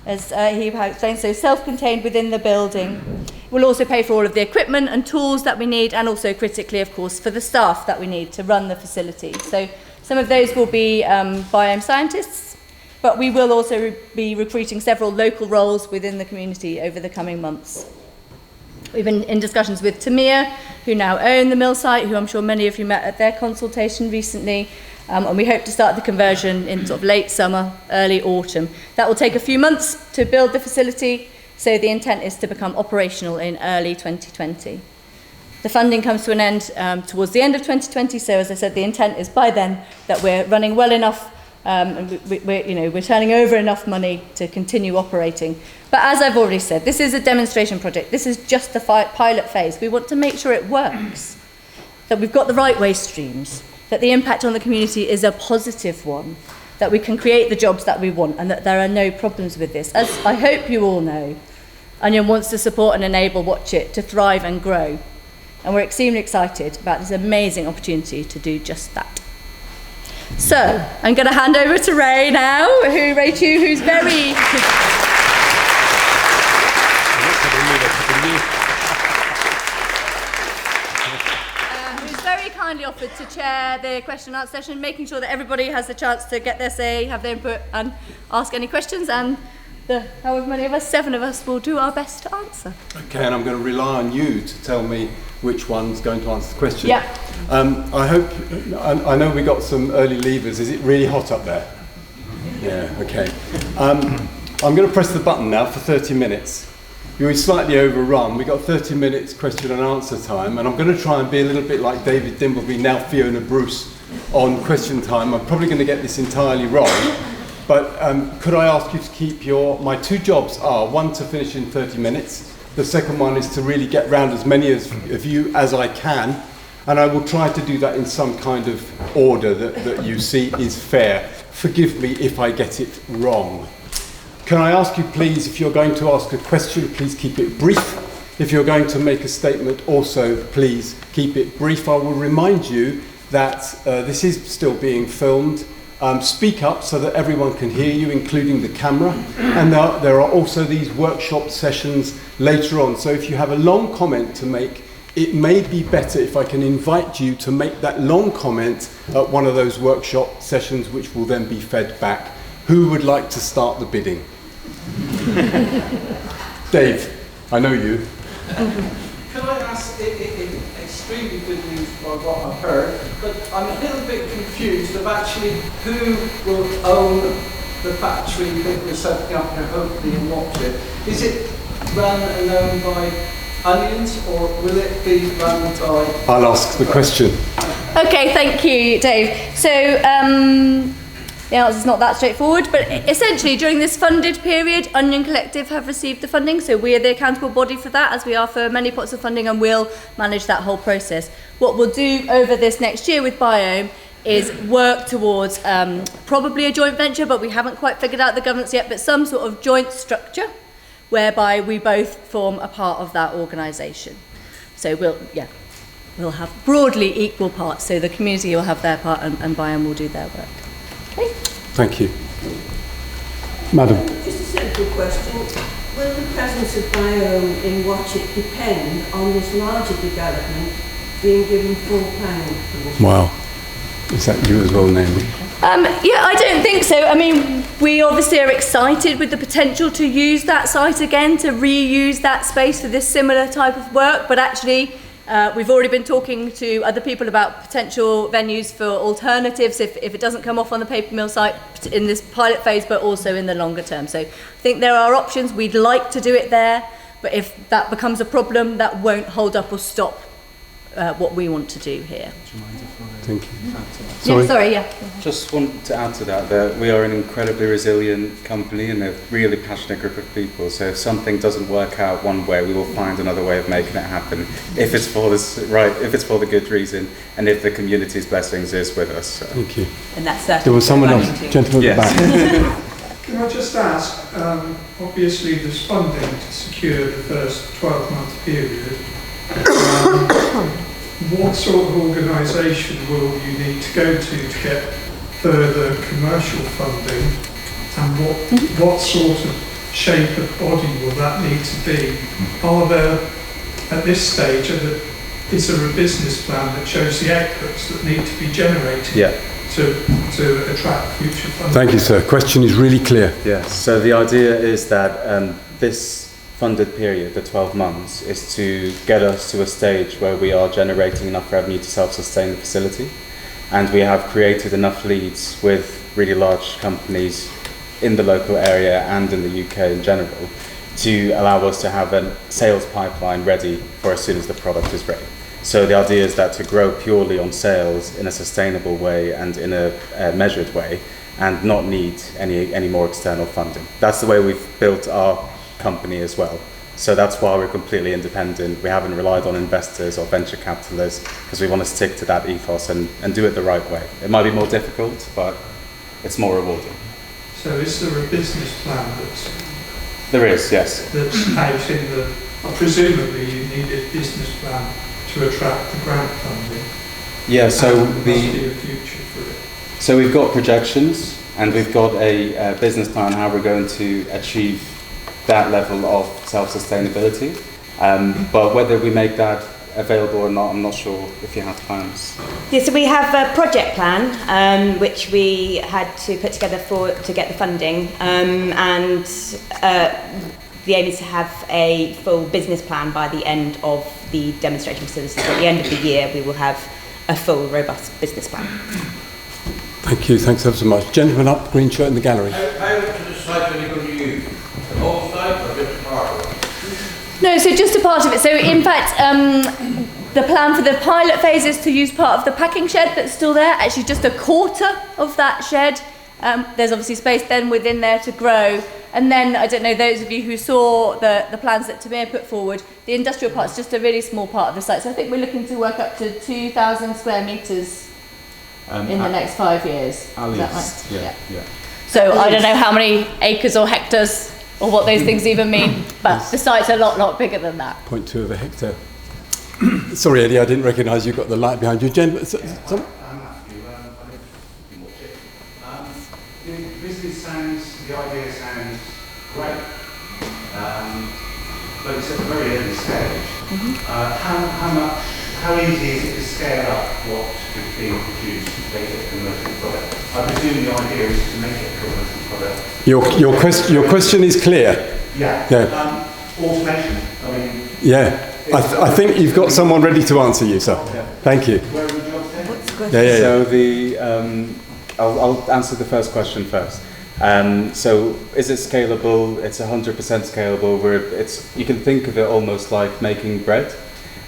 as he explained, so self-contained within the building. We'll also pay for all of the equipment and tools that we need, and also critically, of course, for the staff that we need to run the facility. So some of those will be Biohm scientists, but we will also be recruiting several local roles within the community over the coming months. We've been in discussions with Tamir, who now own the mill site, who I'm sure many of you met at their consultation recently, and we hope to start the conversion in sort of late summer, early autumn. That will take a few months to build the facility, so the intent is to become operational in early 2020. The funding comes to an end towards the end of 2020, so as I said, the intent is by then that we're running well enough and we're turning over enough money to continue operating. But as I've already said, this is a demonstration project. This is just the pilot phase. We want to make sure it works, that we've got the right waste streams, that the impact on the community is a positive one, that we can create the jobs that we want, and that there are no problems with this. As I hope you all know, Onion wants to support and enable Watch It to thrive and grow. And we're extremely excited about this amazing opportunity to do just that. So, I'm going to hand over to Ray now, who's very... who's very kindly offered to chair the question and answer session, making sure that everybody has the chance to get their say, have their input, and ask any questions. And however many of us, 7 of us, will do our best to answer. Okay, and I'm going to rely on you to tell me which one's going to answer the question. Yeah. I know we got some early leavers. Is it really hot up there? Yeah, okay. I'm going to press the button now for 30 minutes. we're slightly overrun. We've got 30 minutes question and answer time, and I'm going to try and be a little bit like David Dimbleby, now Fiona Bruce, on question time. I'm probably going to get this entirely wrong, but could I ask you to keep my two jobs are, one to finish in 30 minutes, the second one is to really get round as many of you as I can, and I will try to do that in some kind of order that you see is fair. Forgive me if I get it wrong. Can I ask you please, if you're going to ask a question, please keep it brief. If you're going to make a statement, also please keep it brief. I will remind you that this is still being filmed. Speak up so that everyone can hear you, including the camera. And there are also these workshop sessions later on. So if you have a long comment to make, it may be better if I can invite you to make that long comment at one of those workshop sessions, which will then be fed back. Who would like to start the bidding? Dave, I know you. Can I ask, extremely good news by what I've heard, but I'm a little bit confused of actually who will own the factory that we're setting up here, hopefully, and watch it. Is it run and owned by Onions, or will it be run by... I'll ask the question. Okay, thank you, Dave. So, the answer is not that straightforward, but essentially during this funded period, Onion Collective have received the funding, so we are the accountable body for that, as we are for many pots of funding, and we'll manage that whole process. What we'll do over this next year with Biohm is work towards probably a joint venture, but we haven't quite figured out the governance yet, but some sort of joint structure whereby we both form a part of that organisation. So we'll have broadly equal parts, so the community will have their part and Biohm will do their work. Okay. Thank you. Madam. Just a simple question. Will the presence of Biohm in Watchet depend on this larger development being given full planning permission? Wow. Is that you as well, Naomi? Yeah, I don't think so. I mean, we obviously are excited with the potential to use that site again, to reuse that space for this similar type of work, but actually we've already been talking to other people about potential venues for alternatives if it doesn't come off on the paper mill site in this pilot phase, but also in the longer term. So I think there are options. We'd like to do it there, but if that becomes a problem, that won't hold up or stop what we want to do here. Thank you. Just want to add to that we are an incredibly resilient company and a really passionate group of people. So if something doesn't work out one way, we will find another way of making it happen. If it's for the good reason, and if the community's blessings is with us. So. Thank you. And that's there was someone else, gentleman at the back. Can I just ask? Obviously, there's funding to secure the first 12-month period. What sort of organisation will you need to go to get further commercial funding, and what sort of shape of body will that need to be? Are there, at this stage, is there a business plan that shows the outputs that need to be generated to attract future funding? Thank you, sir. Question is really clear. Yes. So the idea is that this funded period, the 12 months, is to get us to a stage where we are generating enough revenue to self-sustain the facility, and we have created enough leads with really large companies in the local area and in the UK in general to allow us to have a sales pipeline ready for as soon as the product is ready. So the idea is that to grow purely on sales in a sustainable way and in a measured way, and not need any more external funding. That's the way we've built our company as well. So that's why we're completely independent. We haven't relied on investors or venture capitalists, because we want to stick to that ethos and do it the right way. It might be more difficult, but it's more rewarding. So is there a business plan There is, yes. That's out in the... Presumably you need a business plan to attract the grant funding. Yeah, so there must be a future for it. So we've got projections, and we've got a business plan how we're going to achieve that level of self-sustainability. But whether we make that available or not, I'm not sure if you have plans. Yeah, so we have a project plan which we had to put together to get the funding, and the aim is to have a full business plan by the end of the demonstration facility. So at the end of the year, we will have a full, robust business plan. Thank you. Thanks ever so much. Gentleman up, green shirt in the gallery. How much of the site are you going to use? The whole site or just part of it? No, so just a part of it. So in fact, the plan for the pilot phase is to use part of the packing shed that's still there, actually just a quarter of that shed. There's obviously space then within there to grow. And then, I don't know, those of you who saw the plans that Tamir put forward, the industrial part's just a really small part of the site. So I think we're looking to work up to 2,000 square metres in the next 5 years. At Is that least, right? yeah. So I don't know how many acres or hectares or what those things even mean, but the site's a lot bigger than that. 0.2 of a hectare. Sorry, Eddie, I didn't recognise you've got the light behind you. Jen, The idea sounds great, but it's at a very early stage. How easy is it to scale up what is being produced to make it a commercial product? I presume the idea is to make it a commercial product. your question is clear. Yeah. Automation. I mean. Yeah. I think you've got someone ready to answer you, sir. Yeah. Thank you. Where are the jobs then? What's the question? Yeah. So I'll answer the first question first. So is it scalable? It's 100% scalable. You can think of it almost like making bread,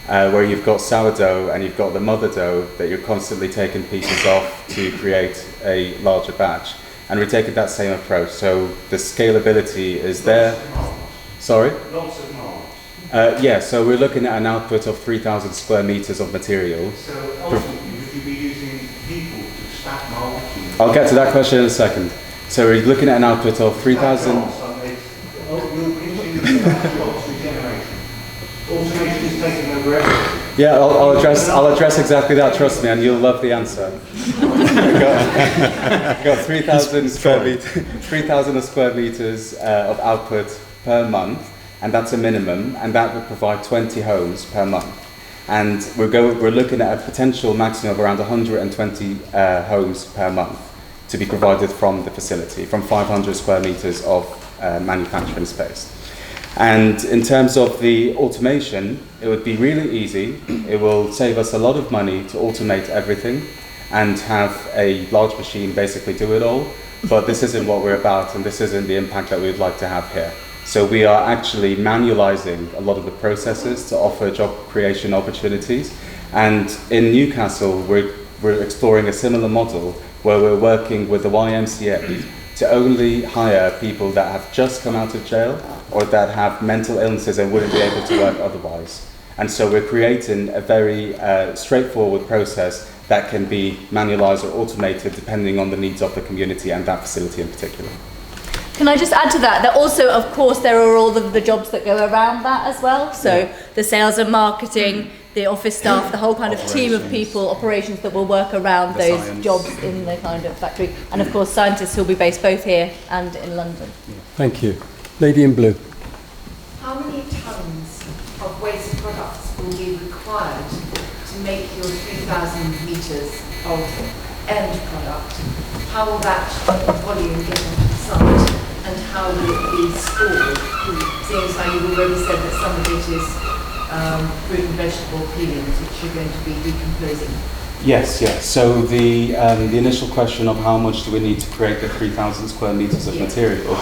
where you've got sourdough and you've got the mother dough that you're constantly taking pieces off to create a larger batch. And we're taking that same approach. So the scalability is there. Sorry? Lots of molds. Yeah, so we're looking at an output of 3,000 square meters of material. So ultimately, would you be using people to stack molds? I'll get to that question in a second. So we're looking at an output of 3,000. Automation is taking over everything. Yeah, I'll address exactly that. Trust me, and you'll love the answer. We've got 3,000 square meters of output per month, and that's a minimum, and that would provide 20 homes per month. And we're looking at a potential maximum of around 120 homes per month to be provided from the facility, from 500 square meters of manufacturing space. And in terms of the automation, it would be really easy. It will save us a lot of money to automate everything and have a large machine basically do it all. But this isn't what we're about, and this isn't the impact that we'd like to have here. So we are actually manualizing a lot of the processes to offer job creation opportunities. And in Newcastle, we're exploring a similar model where we're working with the YMCA to only hire people that have just come out of jail or that have mental illnesses and wouldn't be able to work otherwise. And so we're creating a very straightforward process that can be manualized or automated depending on the needs of the community and that facility in particular. Can I just add to that? That also, of course, there are all of the jobs that go around that as well. So the sales and marketing, the office staff, the whole kind of team of people, operations that will work around those jobs in the kind of factory. And of course, scientists who will be based both here and in London. Thank you. Lady in blue. How many tonnes of waste products will be required to make your 3,000 metres of end product? How will that volume get onto the site, and how will it be stored? Seeing as how you've already said that some of it is fruit and vegetable peelings, which you're going to be decomposing. Yes. So the initial question of how much do we need to create the 3,000 square meters of material,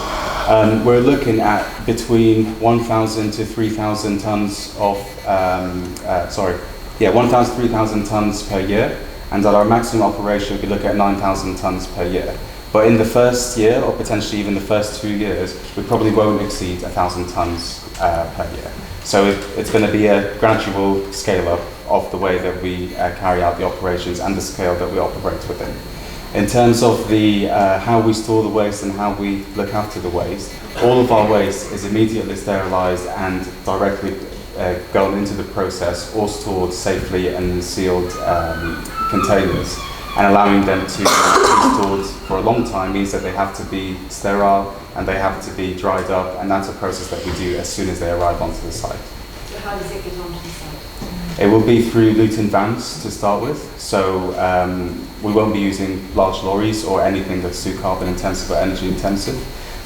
we're looking at between 1,000 to 3,000 tons of, 1,000 3,000 tons per year, and at our maximum operation we look at 9,000 tons per year. But in the first year, or potentially even the first 2 years, we probably won't exceed 1,000 tons per year. So it's going to be a gradual scale up of the way that we carry out the operations and the scale that we operate within. In terms of the how we store the waste and how we look after the waste, all of our waste is immediately sterilised and directly gone into the process or stored safely in sealed containers. And allowing them to be stored for a long time means that they have to be sterile and they have to be dried up, and that's a process that we do as soon as they arrive onto the site. So how does it get onto the site? It will be through Luton vans to start with, so we won't be using large lorries or anything that's too carbon intensive or energy intensive,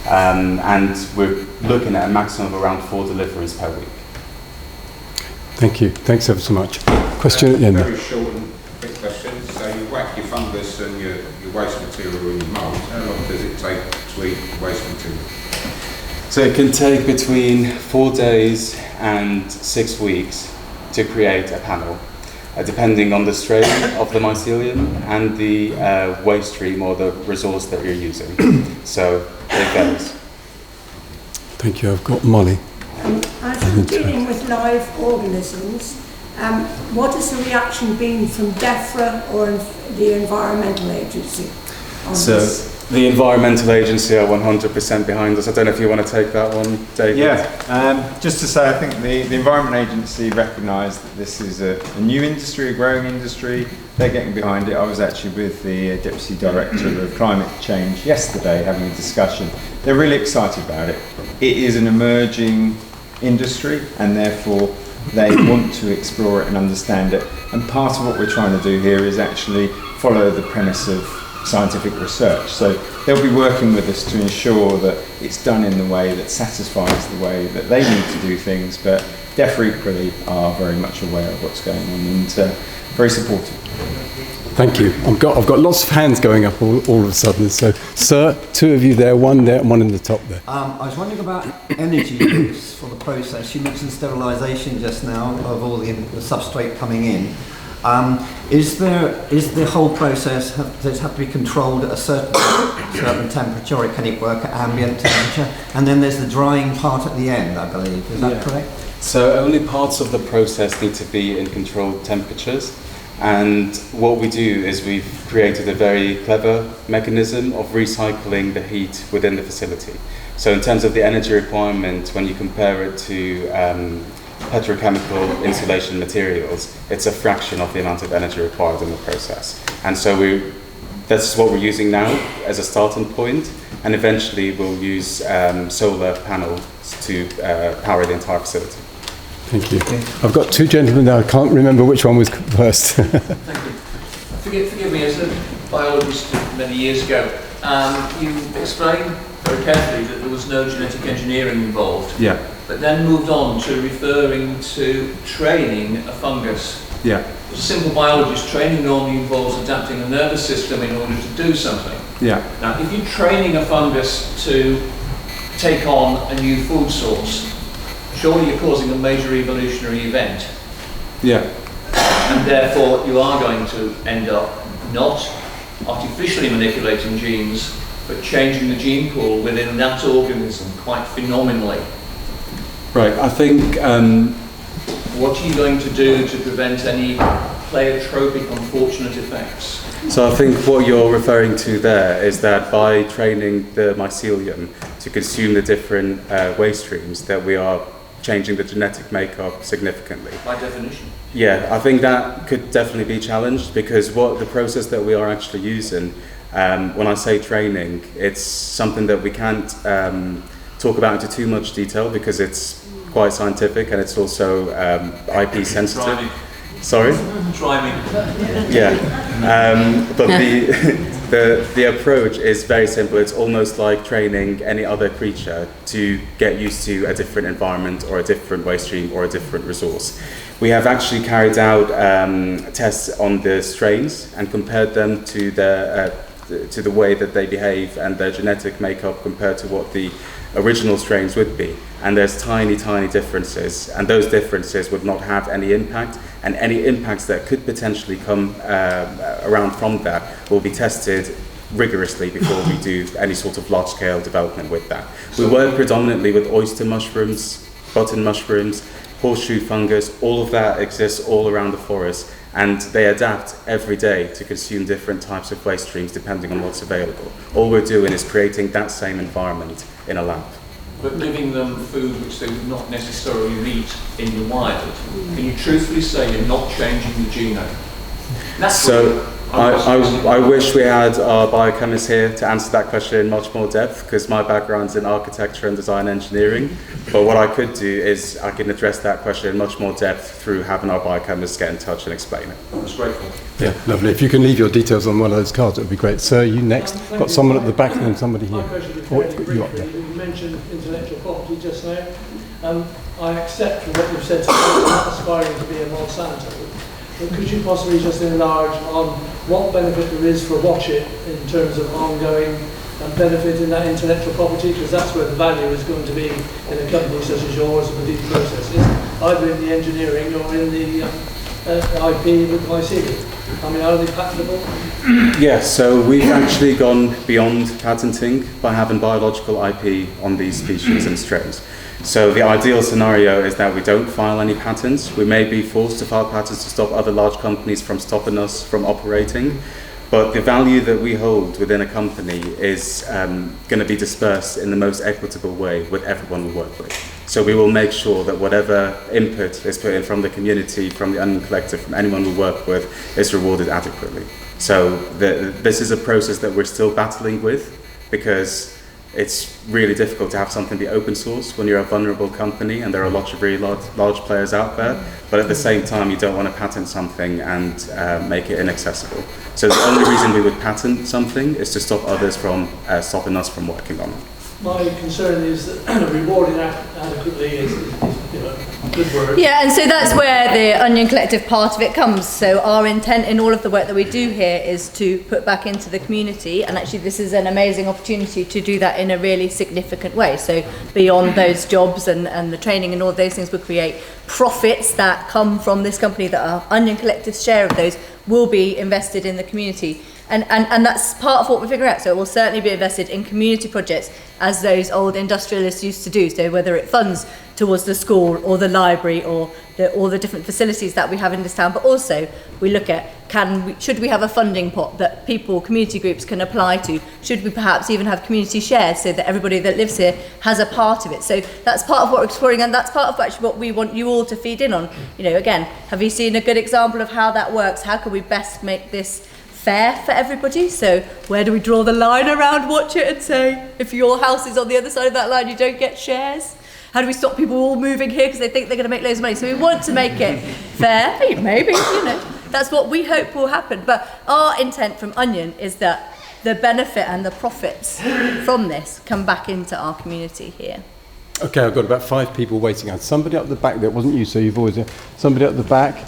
and we're looking at a maximum of around 4 deliveries per week. Thank you. Thanks ever so much. Question at the end. Very short and quick question. So you whack your fungus and your waste material in your mould. How long does it take to eat waste material? So it can take between 4 days and 6 weeks to create a panel, depending on the strain of the mycelium and the waste stream or the resource that you're using. So it varies. Thank you. I've got Molly. As you're dealing with live organisms, what has the reaction been from DEFRA or the Environmental Agency on this? The Environmental Agency are 100% behind us. I don't know if you want to take that one, David. Yeah, just to say, I think the Environment Agency recognised that this is a new industry, a growing industry. They're getting behind it. I was actually with the Deputy Director of Climate Change yesterday having a discussion. They're really excited about it. It is an emerging industry, and therefore they want to explore it and understand it. And part of what we're trying to do here is actually follow the premise of scientific research. So they'll be working with us to ensure that it's done in the way that satisfies the way that they need to do things, but DEFRA equally are very much aware of what's going on and very supportive. Thank you. I've got lots of hands going up all of a sudden. So, sir, 2 of you there, 1 there and 1 in the top there. I was wondering about energy use for the process. You mentioned sterilisation just now of all the substrate coming in. Is the whole process, does it have to be controlled at a certain temperature, or can it work at ambient temperature? And then there's the drying part at the end, I believe. Is that correct? So only parts of the process need to be in controlled temperatures. And what we do is we've created a very clever mechanism of recycling the heat within the facility. So in terms of the energy requirement, when you compare it to petrochemical insulation materials, it's a fraction of the amount of energy required in the process. And so that's what we're using now as a starting point, and eventually we'll use solar panels to power the entire facility. Thank you. I've got 2 gentlemen now. I can't remember which one was first. Thank you. Forgive me, as a biologist many years ago, you explained very carefully that there was no genetic engineering involved. Yeah. But then moved on to referring to training a fungus. Yeah. As a simple biologist, training normally involves adapting a nervous system in order to do something. Yeah. Now, if you're training a fungus to take on a new food source, surely you're causing a major evolutionary event. Yeah. And therefore you are going to end up not artificially manipulating genes, but changing the gene pool within that organism quite phenomenally. Right, I think... what are you going to do to prevent any pleiotropic unfortunate effects? So I think what you're referring to there is that by training the mycelium to consume the different waste streams, that we are changing the genetic makeup significantly. By definition. Yeah, I think that could definitely be challenged, because what the process that we are actually using, when I say training, it's something that we can't talk about into too much detail because it's quite scientific and it's also IP sensitive. Try me. Sorry? Try me. Yeah, but the approach is very simple. It's almost like training any other creature to get used to a different environment or a different waste stream or a different resource. We have actually carried out tests on the strains and compared them to the way that they behave and their genetic makeup compared to what the original strains would be. And there's tiny differences, and those differences would not have any impact, and any impacts that could potentially come around from that will be tested rigorously before we do any sort of large-scale development with that. We work predominantly with oyster mushrooms, button mushrooms, horseshoe fungus. All of that exists all around the forest, and they adapt every day to consume different types of waste streams depending on what's available. All we're doing is creating that same environment in a lab. But giving them food which they would not necessarily eat in the wild, can you truthfully say you're not changing the genome? So I wish we had our biochemists here to answer that question in much more depth, because my background's in architecture and design engineering. But what I could do is I can address that question in much more depth through having our biochemists get in touch and explain it. I was grateful. Yeah, lovely. If you can leave your details on one of those cards, it would be great. Sir, you next. Got someone at the back and then somebody here. My question is very briefly. You mentioned intellectual property just now. I accept from what you've said today, you're not aspiring to be a Monsanto. But could you possibly just enlarge on what benefit there is for Watchet in terms of ongoing benefit in that intellectual property, because that's where the value is going to be in a company such as yours with these processes, either in the engineering or in the IP with IC. I mean, are they patentable? Yes, so we've actually gone beyond patenting by having biological IP on these species and strains. So the ideal scenario is that we don't file any patents. We may be forced to file patents to stop other large companies from stopping us from operating. But the value that we hold within a company is going to be dispersed in the most equitable way with everyone we work with. So we will make sure that whatever input is put in from the community, from the Onion Collective, from anyone we work with, is rewarded adequately. So this is a process that we're still battling with, because it's really difficult to have something be open source when you're a vulnerable company and there are lots of really large players out there, but at the same time you don't want to patent something and make it inaccessible. So the only reason we would patent something is to stop others from stopping us from working on it. My concern is that rewarding adequately is a good word. Yeah, and so that's where the Onion Collective part of it comes. So our intent in all of the work that we do here is to put back into the community, and actually this is an amazing opportunity to do that in a really significant way. So beyond those jobs and the training and all those things, we'll create profits that come from this company, that our Onion Collective's share of those will be invested in the community. And that's part of what we figure out. So it will certainly be invested in community projects, as those old industrialists used to do. So whether it funds towards the school or the library or all the different facilities that we have in this town, but also we look at should we have a funding pot that people, community groups can apply to? Should we perhaps even have community shares so that everybody that lives here has a part of it? So that's part of what we're exploring, and that's part of actually what we want you all to feed in on. You know, again, have you seen a good example of how that works? How can we best make this fair for everybody? So where do we draw the line around Watchet and say, if your house is on the other side of that line, you don't get shares? How do we stop people all moving here because they think they're going to make loads of money? So we want to make it fair, maybe, you know. That's what we hope will happen. But our intent from Onion is that the benefit and the profits from this come back into our community here. Okay, I've got about 5 people waiting. I had somebody up the back there, wasn't you, so you've always somebody up the back.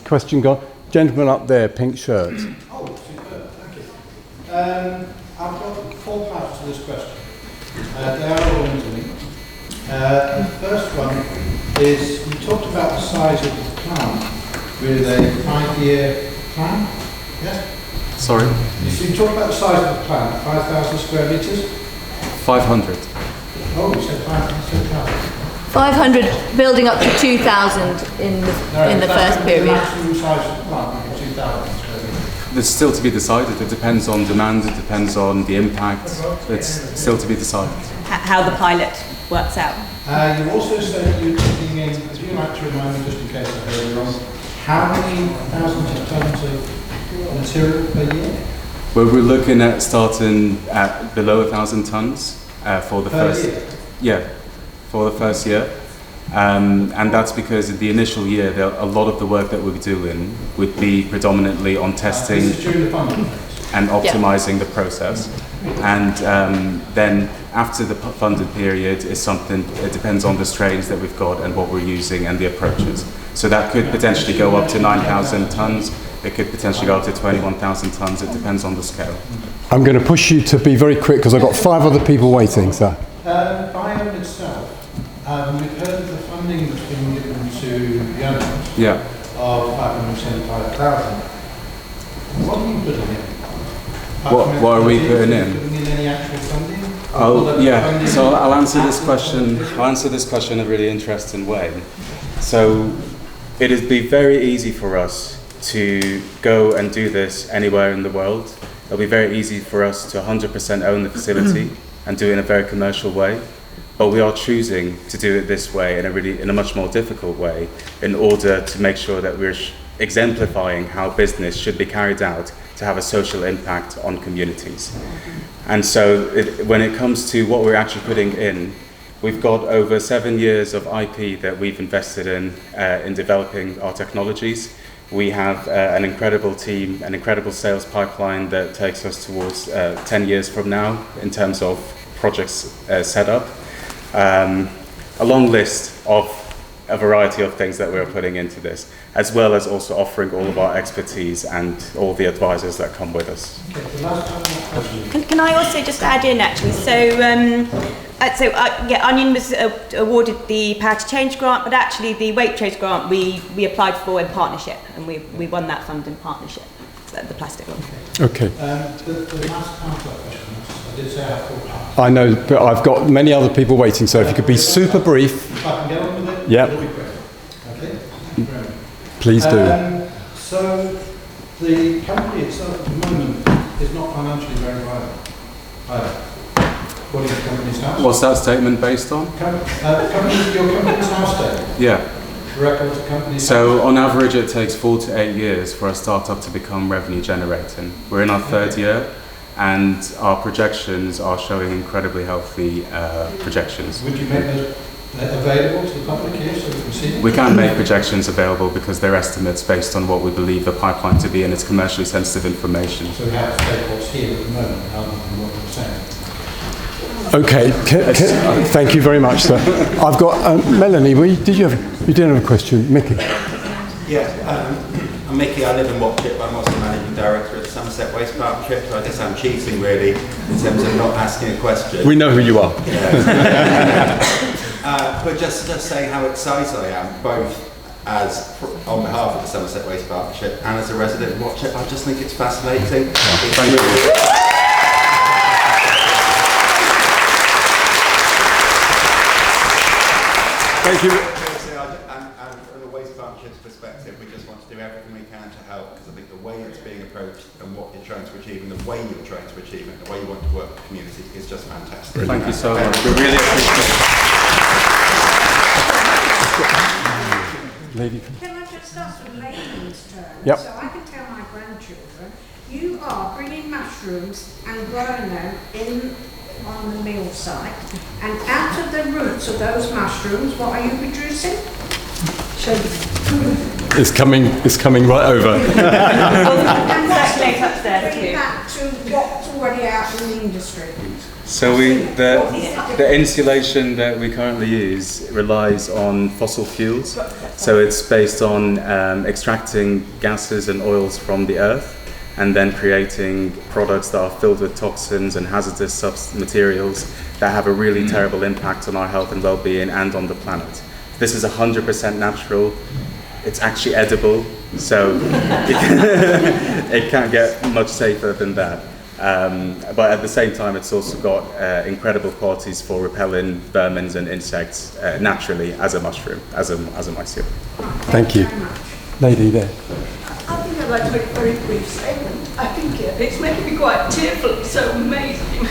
Question gone. Gentleman up there, pink shirt. Oh, superb, thank you. I've got 4 parts to this question. They are all interlinked. The first one is, you talked about the size of the plant with a 5-year plan, yes? Sorry? You talked about the size of the plant, 5,000 square metres? 500. Oh, you said 5,000. 500 building up to 2,000 in the first period. The maximum size of the plant would be 2,000 square metres. It's still to be decided. It depends on demand, it depends on the impact. It's still to be decided. How the pilot works out. You also said you were taking in, if you'd like to remind me, just in case I heard you wrong, how many thousands of tons of material per year? Well, we're looking at starting at below 1,000 tons for the per first year? Yeah, for the first year. And that's because in the initial year, a lot of the work that we're doing would be predominantly on testing This is during the funding phase. and optimizing the process. And then after the funded period is something, it depends on the strains that we've got and what we're using and the approaches. So that could potentially go up to 9,000 tons. It could potentially go up to 21,000 tons. It depends on the scale. I'm going to push you to be very quick because I've got 5 other people waiting, so. Biohm itself, we've heard of the funding that's been given to the owners of 575,000. What are you putting in? What are we putting in? Putting in any actual funding? Oh, yeah. So I'll answer this question. I'll answer this question in a really interesting way. So it would be very easy for us to go and do this anywhere in the world. It'll be very easy for us to 100% own the facility and do it in a very commercial way. But we are choosing to do it this way in a much more difficult way in order to make sure that we're exemplifying how business should be carried out to have a social impact on communities. And so when it comes to what we're actually putting in, we've got over 7 years of IP that we've invested in developing our technologies. We have an incredible team, an incredible sales pipeline that takes us towards 10 years from now in terms of projects set up. A long list of a variety of things that we're putting into this, as well as also offering all of our expertise and all the advisors that come with us. Can I also just add in actually? Onion was awarded the Power to Change grant, but actually the Waitrose grant we applied for in partnership, and we won that fund in partnership. So the plastic one. Okay. The last part of that question, I did say I have 4 parts. I know, but I've got many other people waiting, so if you could be super brief. If I can get on with it, Yep. it'll be quick. Okay? Thank you very much. Please do. So the company itself at the moment is not financially very viable either. According to the company's house. What's that statement based on? Your company's house statement. Yeah. Records of company's So on average it takes 4 to 8 years for a startup to become revenue generating. We're in our 3rd year and our projections are showing incredibly healthy projections. Would you make those available to the public here so we can see it? We can't make projections available because they're estimates based on what we believe the pipeline to be, and it's commercially sensitive information. So we have to take what's here at the moment rather than what we're saying. Okay, thank you very much, sir. I've got Melanie. You didn't have a question, Mickey? Yeah, I'm Mickey. I live in Watchet, but I'm also managing director at the Somerset Waste Partnership. So I guess I'm cheating really in terms of not asking a question. We know who you are. But just saying how excited I am, both as on behalf of the Somerset Waste Partnership and as a resident of Watchet. I just think it's fascinating. Thank you. Thank you. And from the Waste Partnership's perspective, we just want to do everything we can to help, because I think the way it's being approached and what you're trying to achieve and the way you're trying to achieve it, the way you want to work with the community is just fantastic. Thank you so much. We really appreciate it. Lady. Can I just ask a layman's term? Yep. So I can tell my grandchildren, you are bringing mushrooms and growing them on the mill site, and out of the roots of those mushrooms, what are you producing? It's coming right over. And bring that to what's already out in the industry. So the insulation that we currently use relies on fossil fuels. So it's based on extracting gases and oils from the earth and then creating products that are filled with toxins and hazardous materials that have a really terrible impact on our health and well-being and on the planet. This is 100% natural. It's actually edible, so it can't get much safer than that. But at the same time, it's also got incredible qualities for repelling vermin and insects naturally as a mushroom, as a mycelium. Thank you. Lady there. I think I'd like to make a very brief statement. I think it's making me quite tearful. It's so amazing.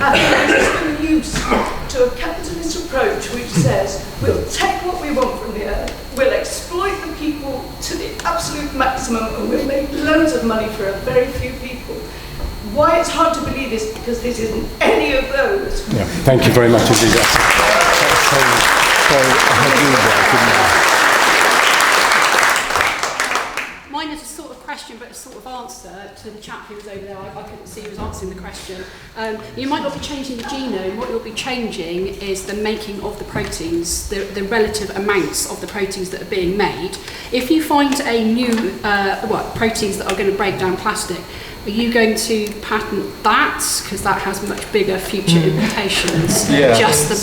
I think there's been used to a capitalist approach which says we'll take what we want from the earth, we'll exploit the people to the absolute maximum, and we'll make loads of money for a very few people. Why it's hard to believe is because this isn't any of those. Yeah, thank you very much indeed. Mine is a sort of question, but a sort of answer to the chap who was over there. I couldn't see who was answering the question. You might not be changing the genome. What you'll be changing is the making of the proteins, the relative amounts of the proteins that are being made. If you find a new proteins that are going to break down plastic, are you going to patent that? Because that has much bigger future implications. Yeah, just the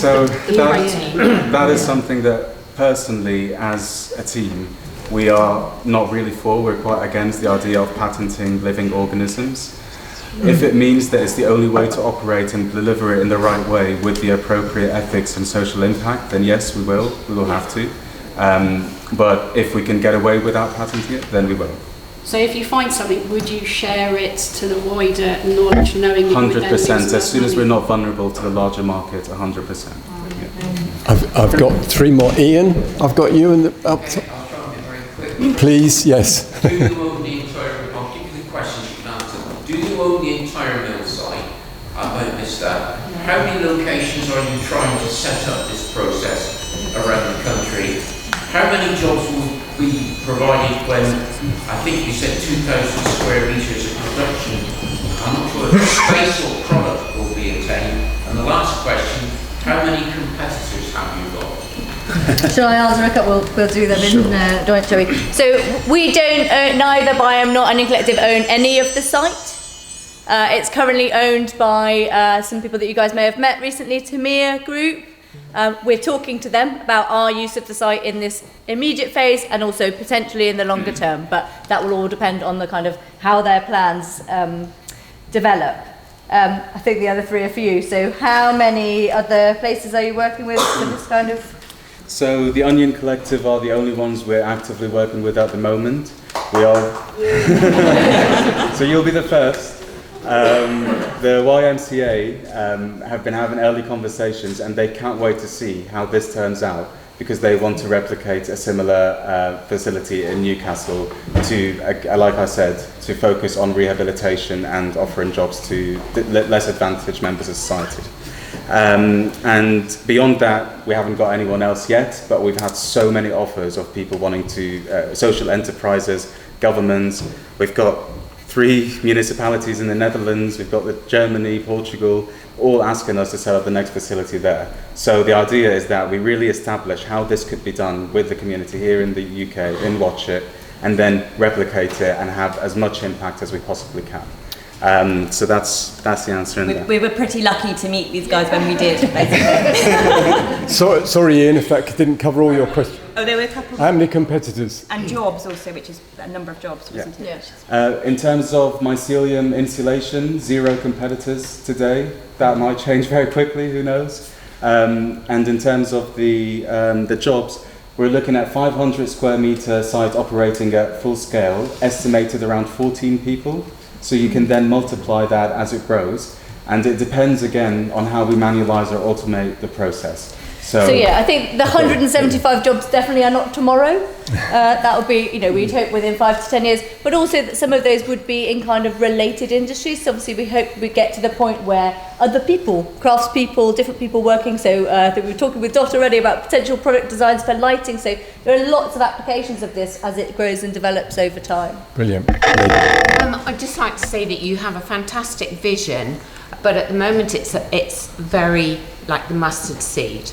protein. That is something that personally, as a team, we are not really for. We're quite against the idea of patenting living organisms. If it means that it's the only way to operate and deliver it in the right way with the appropriate ethics and social impact, then yes, we will. We will have to. But if we can get away without patenting it, then we will. So if you find something, would you share it to the wider knowledge, knowing you 100%. As soon as we're not vulnerable to the larger market, 100%. I've got 3 more. Ian, I've got you in the up top. Please, yes. Do you own the entire, I'll give you the questions you can answer. Do you own the entire mill site? I might miss that. How many locations are you trying to set up this process around the country? How many jobs will be provided when, I think you said 2,000 square metres of production? I'm not sure if space or product will be attained. And the last question, how many competitors procedures have you got? Shall I answer a couple? We'll do them in joint, shall we? So we don't own, neither Biohm nor Onion Collective own any of the site. It's currently owned by some people that you guys may have met recently, Tamir Group. We're talking to them about our use of the site in this immediate phase and also potentially in the longer term, but that will all depend on the kind of how their plans develop. I think the other three are for you. So how many other places are you working with for this kind of? So the Onion Collective are the only ones we're actively working with at the moment. We are. So you'll be the first. The YMCA have been having early conversations and they can't wait to see how this turns out because they want to replicate a similar facility in Newcastle to, like I said, to focus on rehabilitation and offering jobs to less advantaged members of society. And beyond that, we haven't got anyone else yet, but we've had so many offers of people wanting to, social enterprises, governments. We've got 3 municipalities in the Netherlands, we've got Germany, Portugal, all asking us to set up the next facility there. So the idea is that we really establish how this could be done with the community here in the UK, in Watchet, and then replicate it and have as much impact as we possibly can. So that's the answer. We were pretty lucky to meet these guys when we did, basically. Sorry, Ian, if that didn't cover all your questions. Oh, there were a couple. How many competitors? And jobs also, which is a number of jobs, wasn't it? Yeah. In terms of mycelium insulation, 0 competitors today. That might change very quickly, who knows? And in terms of the jobs, we're looking at 500 square metre site operating at full scale, estimated around 14 people. So you can then multiply that as it grows. And it depends again on how we manualise or automate the process. So yeah, I think the 175 jobs definitely are not tomorrow. That would be, we'd hope within 5 to 10 years, but also that some of those would be in kind of related industries. So obviously we hope we get to the point where other people, craftspeople, different people working. So I think we were talking with Dot already about potential product designs for lighting. So there are lots of applications of this as it grows and develops over time. Brilliant. I'd just like to say that you have a fantastic vision, but at the moment it's very like the mustard seed.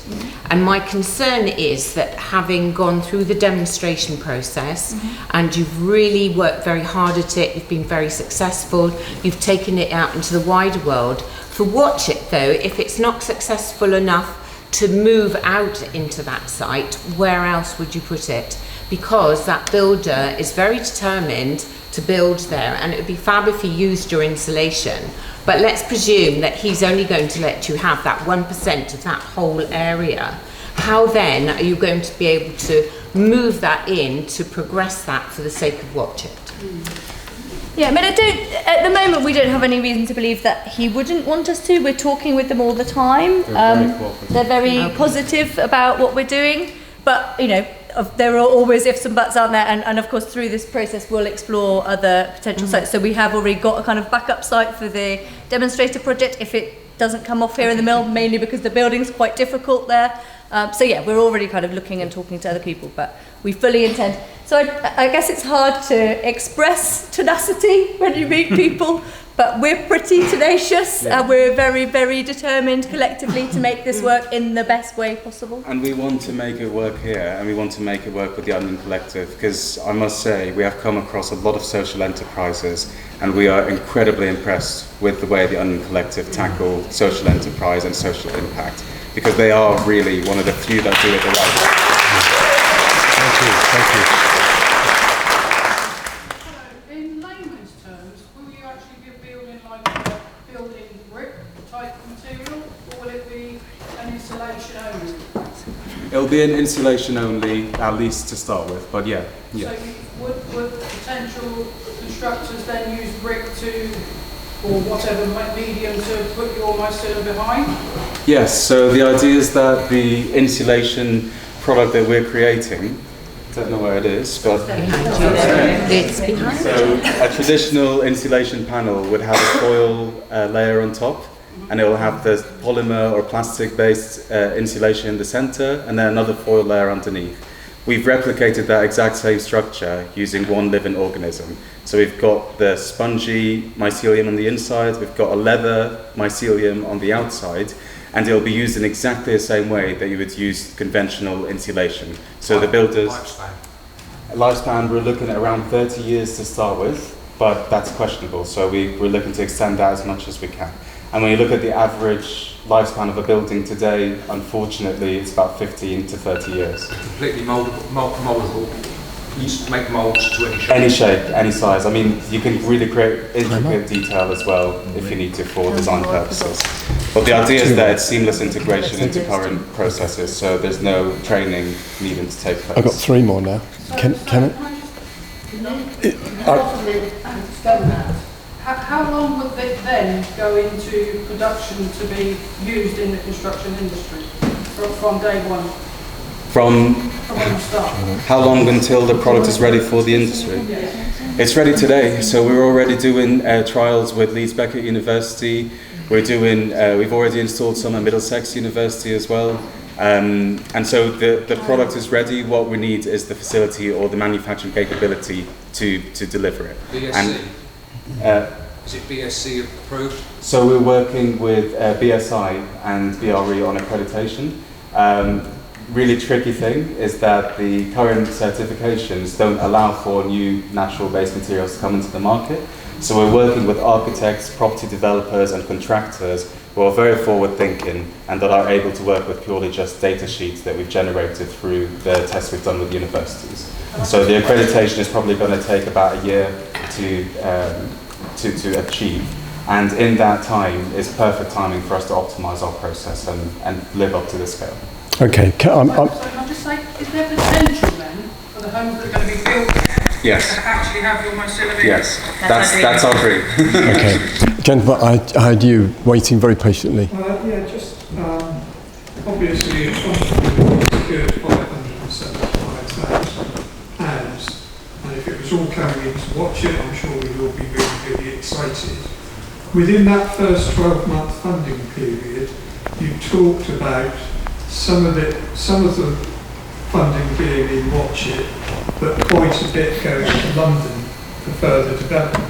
And my concern is that having gone through the demonstration process and you've really worked very hard at it, you've been very successful, you've taken it out into the wider world. For Watchet though, if it's not successful enough to move out into that site, where else would you put it? Because that builder is very determined to build there, and it would be fab if he used your insulation. But let's presume that he's only going to let you have that 1% of that whole area. How then are you going to be able to move that in to progress that for the sake of Watchet? Yeah, I mean, at the moment we don't have any reason to believe that he wouldn't want us to. We're talking with them all the time. They're very positive about what we're doing, but there are always ifs and buts, aren't there? And of course through this process we'll explore other potential sites. So we have already got a kind of backup site for the demonstrator project if it doesn't come off here in the mill, mainly because the building's quite difficult there. So yeah, we're already kind of looking and talking to other people, but we fully intend. So I guess it's hard to express tenacity when you meet people, but we're pretty tenacious and we're very, very determined collectively to make this work in the best way possible. And we want to make it work here, and we want to make it work with the Onion Collective, because I must say we have come across a lot of social enterprises and we are incredibly impressed with the way the Onion Collective tackle social enterprise and social impact, because they are really one of the few that do it the right way. Thank you. In layman's terms, will you actually be building like a building brick type material, or will it be an insulation only? It'll be an insulation only, at least to start with, but yeah. So would potential constructors then use brick to, or whatever medium, to put your mycelium behind? Yes, so the idea is that the insulation product that we're creating, I don't know where it is, but it's behind. So a traditional insulation panel would have a foil layer on top, and it will have the polymer or plastic-based insulation in the center, and then another foil layer underneath. We've replicated that exact same structure using one living organism. So we've got the spongy mycelium on the inside, we've got a leather mycelium on the outside, and it will be used in exactly the same way that you would use conventional insulation. So the builders... Lifespan, we're looking at around 30 years to start with, but that's questionable, so we're looking to extend that as much as we can. And when you look at the average lifespan of a building today, unfortunately, it's about 15 to 30 years. Completely moldable. You make molds to any shape. Any shape, any size. I mean, you can really create intricate detail as well if you need to for design purposes. But the idea is that it's seamless integration into current processes, so there's no training needing to take place. I've got 3 more now. Can it? Possibly understand that. How long would it then go into production to be used in the construction industry from day one? From when you start? how long until the product is ready for the industry? It's ready today, so we're already doing trials with Leeds Beckett University. We've already installed some at Middlesex University as well. And so the product is ready. What we need is the facility or the manufacturing capability to deliver it. BSc? Is it BSc approved? So we're working with BSI and BRE on accreditation. Really tricky thing is that the current certifications don't allow for new natural-based materials to come into the market. So we're working with architects, property developers and contractors who are very forward-thinking and that are able to work with purely just data sheets that we've generated through the tests we've done with universities. So the accreditation is probably going to take about a year to achieve. And in that time is perfect timing for us to optimize our process and live up to the scale. Okay. So can I just say, is there potential then for the homes that are going to be built Yes. to actually have your mobility? Yes, that's our dream. Okay. Gentlemen, I had you waiting very patiently. Obviously it's secured 575,000 pounds, and if it was all coming in to watch it, I'm sure we will be really, really excited. Within that first 12-month funding period, you talked about some of the funding being in Watchet, but quite a bit going to London for further development.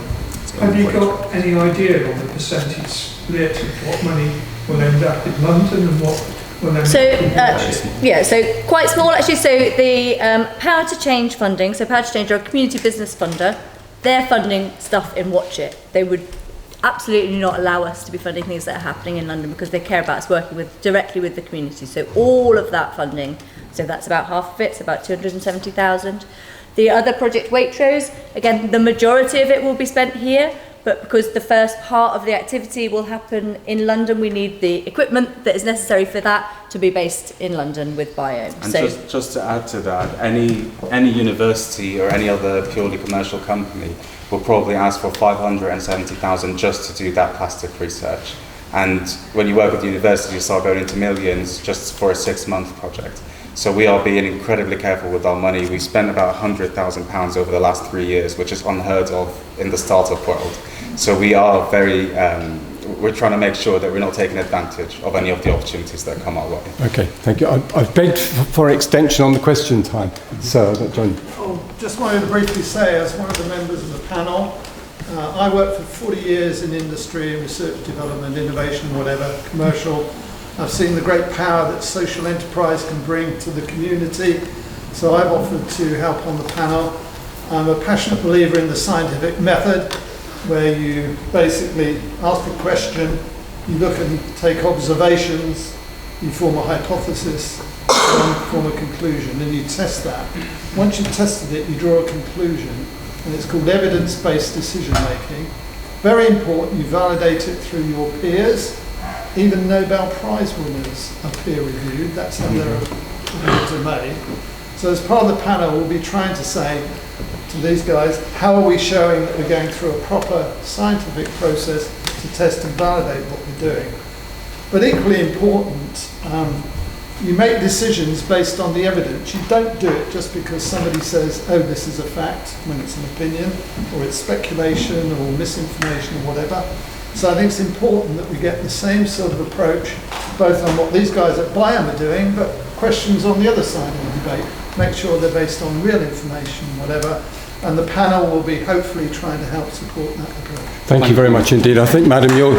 Have you got any idea on the percentage split of what money will end up in London and what will end up in Watchet? So quite small actually. So the Power to Change funding, so Power to Change are a community business funder, they're funding stuff in Watchet. They would absolutely not allow us to be funding things that are happening in London because they care about us working directly with the community. So all of that funding, so that's about half of it, so about 270,000. The other project Waitrose, again, the majority of it will be spent here, but because the first part of the activity will happen in London, we need the equipment that is necessary for that to be based in London with Biohm. And so just to add to that, any university or any other purely commercial company will probably ask for 570,000 just to do that plastic research. And when you work with the university, you start going into millions just for a 6-month project. So we are being incredibly careful with our money. We spent about £100,000 over the last 3 years, which is unheard of in the startup world. So we are we're trying to make sure that we're not taking advantage of any of the opportunities that come our way. Okay, thank you. I've begged for extension on the question time. So, John. Just wanted to briefly say, as one of the members of the panel, I worked for 40 years in industry, research, development, innovation, whatever, commercial. I've seen the great power that social enterprise can bring to the community, so I've offered to help on the panel. I'm a passionate believer in the scientific method, where you basically ask a question, you look and take observations, you form a hypothesis, and form a conclusion, and you test that. Once you've tested it, you draw a conclusion, and it's called evidence-based decision making. Very important, you validate it through your peers. Even Nobel Prize winners are peer reviewed, that's how they're made. So as part of the panel, we'll be trying to say to these guys, how are we showing that we're going through a proper scientific process to test and validate what we're doing. But equally important, you make decisions based on the evidence. You don't do it just because somebody says, oh, this is a fact, when it's an opinion, or it's speculation or misinformation or whatever. So I think it's important that we get the same sort of approach, both on what these guys at Biohm are doing, but questions on the other side of the debate. Make sure they're based on real information, whatever, and the panel will be hopefully trying to help support that approach. Thank you very much indeed. I think, Madam, you're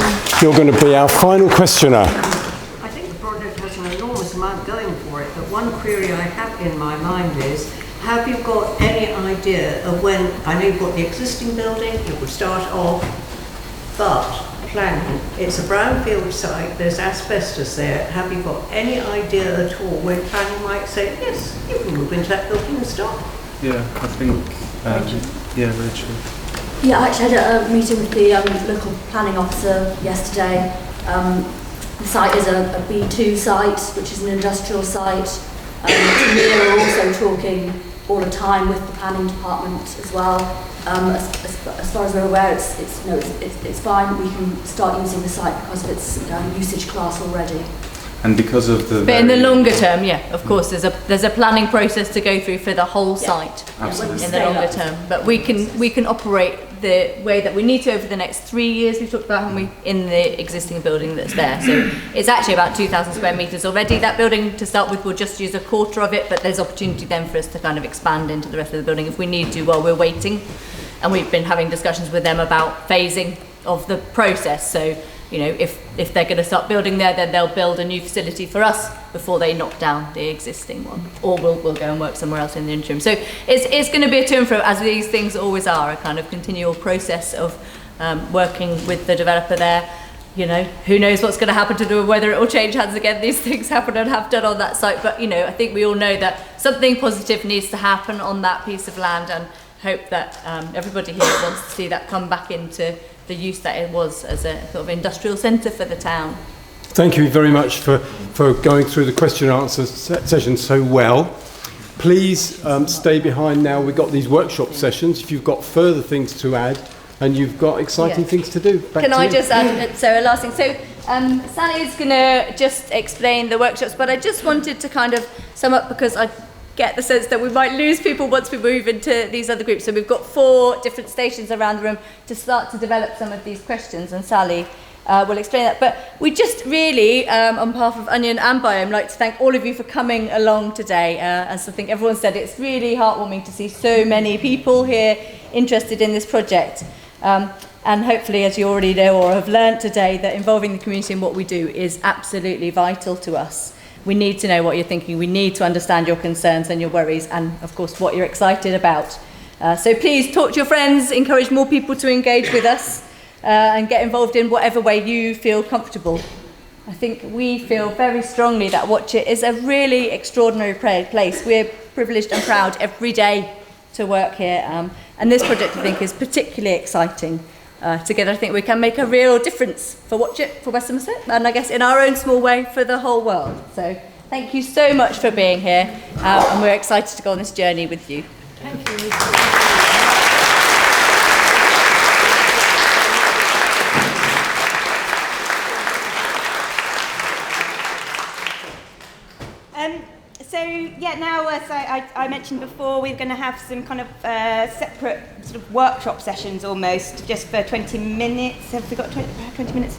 going to be our final questioner. I think one query I have in my mind is, have you got any idea of when, I know you've got the existing building, it would start off, but planning, it's a brownfield site, there's asbestos there, have you got any idea at all when planning might say, yes, you can move into that building and start? Yeah, I think, yeah, Rachel. Yeah, I actually had a meeting with the local planning officer yesterday. The site is a B2 site, which is an industrial site. We are also talking all the time with the planning department as well. As far as we're aware, it's fine. We can start using the site because of its usage class already. And because of the... But in the longer term, yeah, of course, there's a planning process to go through for the whole site. Absolutely. In the longer term. But we can operate the way that we need to over the next 3 years, we've talked about, haven't we, in the existing building that's there. So it's actually about 2,000 square metres already. That building, to start with, we'll just use a quarter of it, but there's opportunity then for us to kind of expand into the rest of the building if we need to while we're waiting. And we've been having discussions with them about phasing of the process. So, you know, if they're going to start building there, then they'll build a new facility for us before they knock down the existing one, or we'll go and work somewhere else in the interim. So it's going to be a to and fro, as these things always are, a kind of continual process of working with the developer there. You know, who knows what's going to happen to them, whether it will change hands again. These things happen and have done on that site, but you know, I think we all know that something positive needs to happen on that piece of land, and hope that everybody here wants to see that come back into the use that it was as a sort of industrial centre for the town. Thank you very much for going through the question and answer session so well. Please stay behind now. We've got these workshop sessions. If you've got further things to add and you've got exciting things to do. Can I just add, Sarah, last thing? So Sally is going to just explain the workshops, but I just wanted to kind of sum up, because I get the sense that we might lose people once we move into these other groups. So we've got 4 different stations around the room to start to develop some of these questions, and Sally will explain that. But we just really, on behalf of Onion and Biohm, like to thank all of you for coming along today. As I think everyone said, it's really heartwarming to see so many people here interested in this project. And hopefully, as you already know or have learnt today, that involving the community in what we do is absolutely vital to us. We need to know what you're thinking. We need to understand your concerns and your worries, and of course what you're excited about. So please talk to your friends, encourage more people to engage with us, and get involved in whatever way you feel comfortable. I think we feel very strongly that Watchet is a really extraordinary place. We're privileged and proud every day to work here, and this project I think is particularly exciting. Together I think we can make a real difference for Watchet, for West Somerset, and I guess in our own small way for the whole world. So thank you so much for being here, and we're excited to go on this journey with you. Thank you. So yeah, now as I mentioned before, we're going to have some kind of separate sort of workshop sessions almost, just for 20 minutes. Have we got 20 minutes?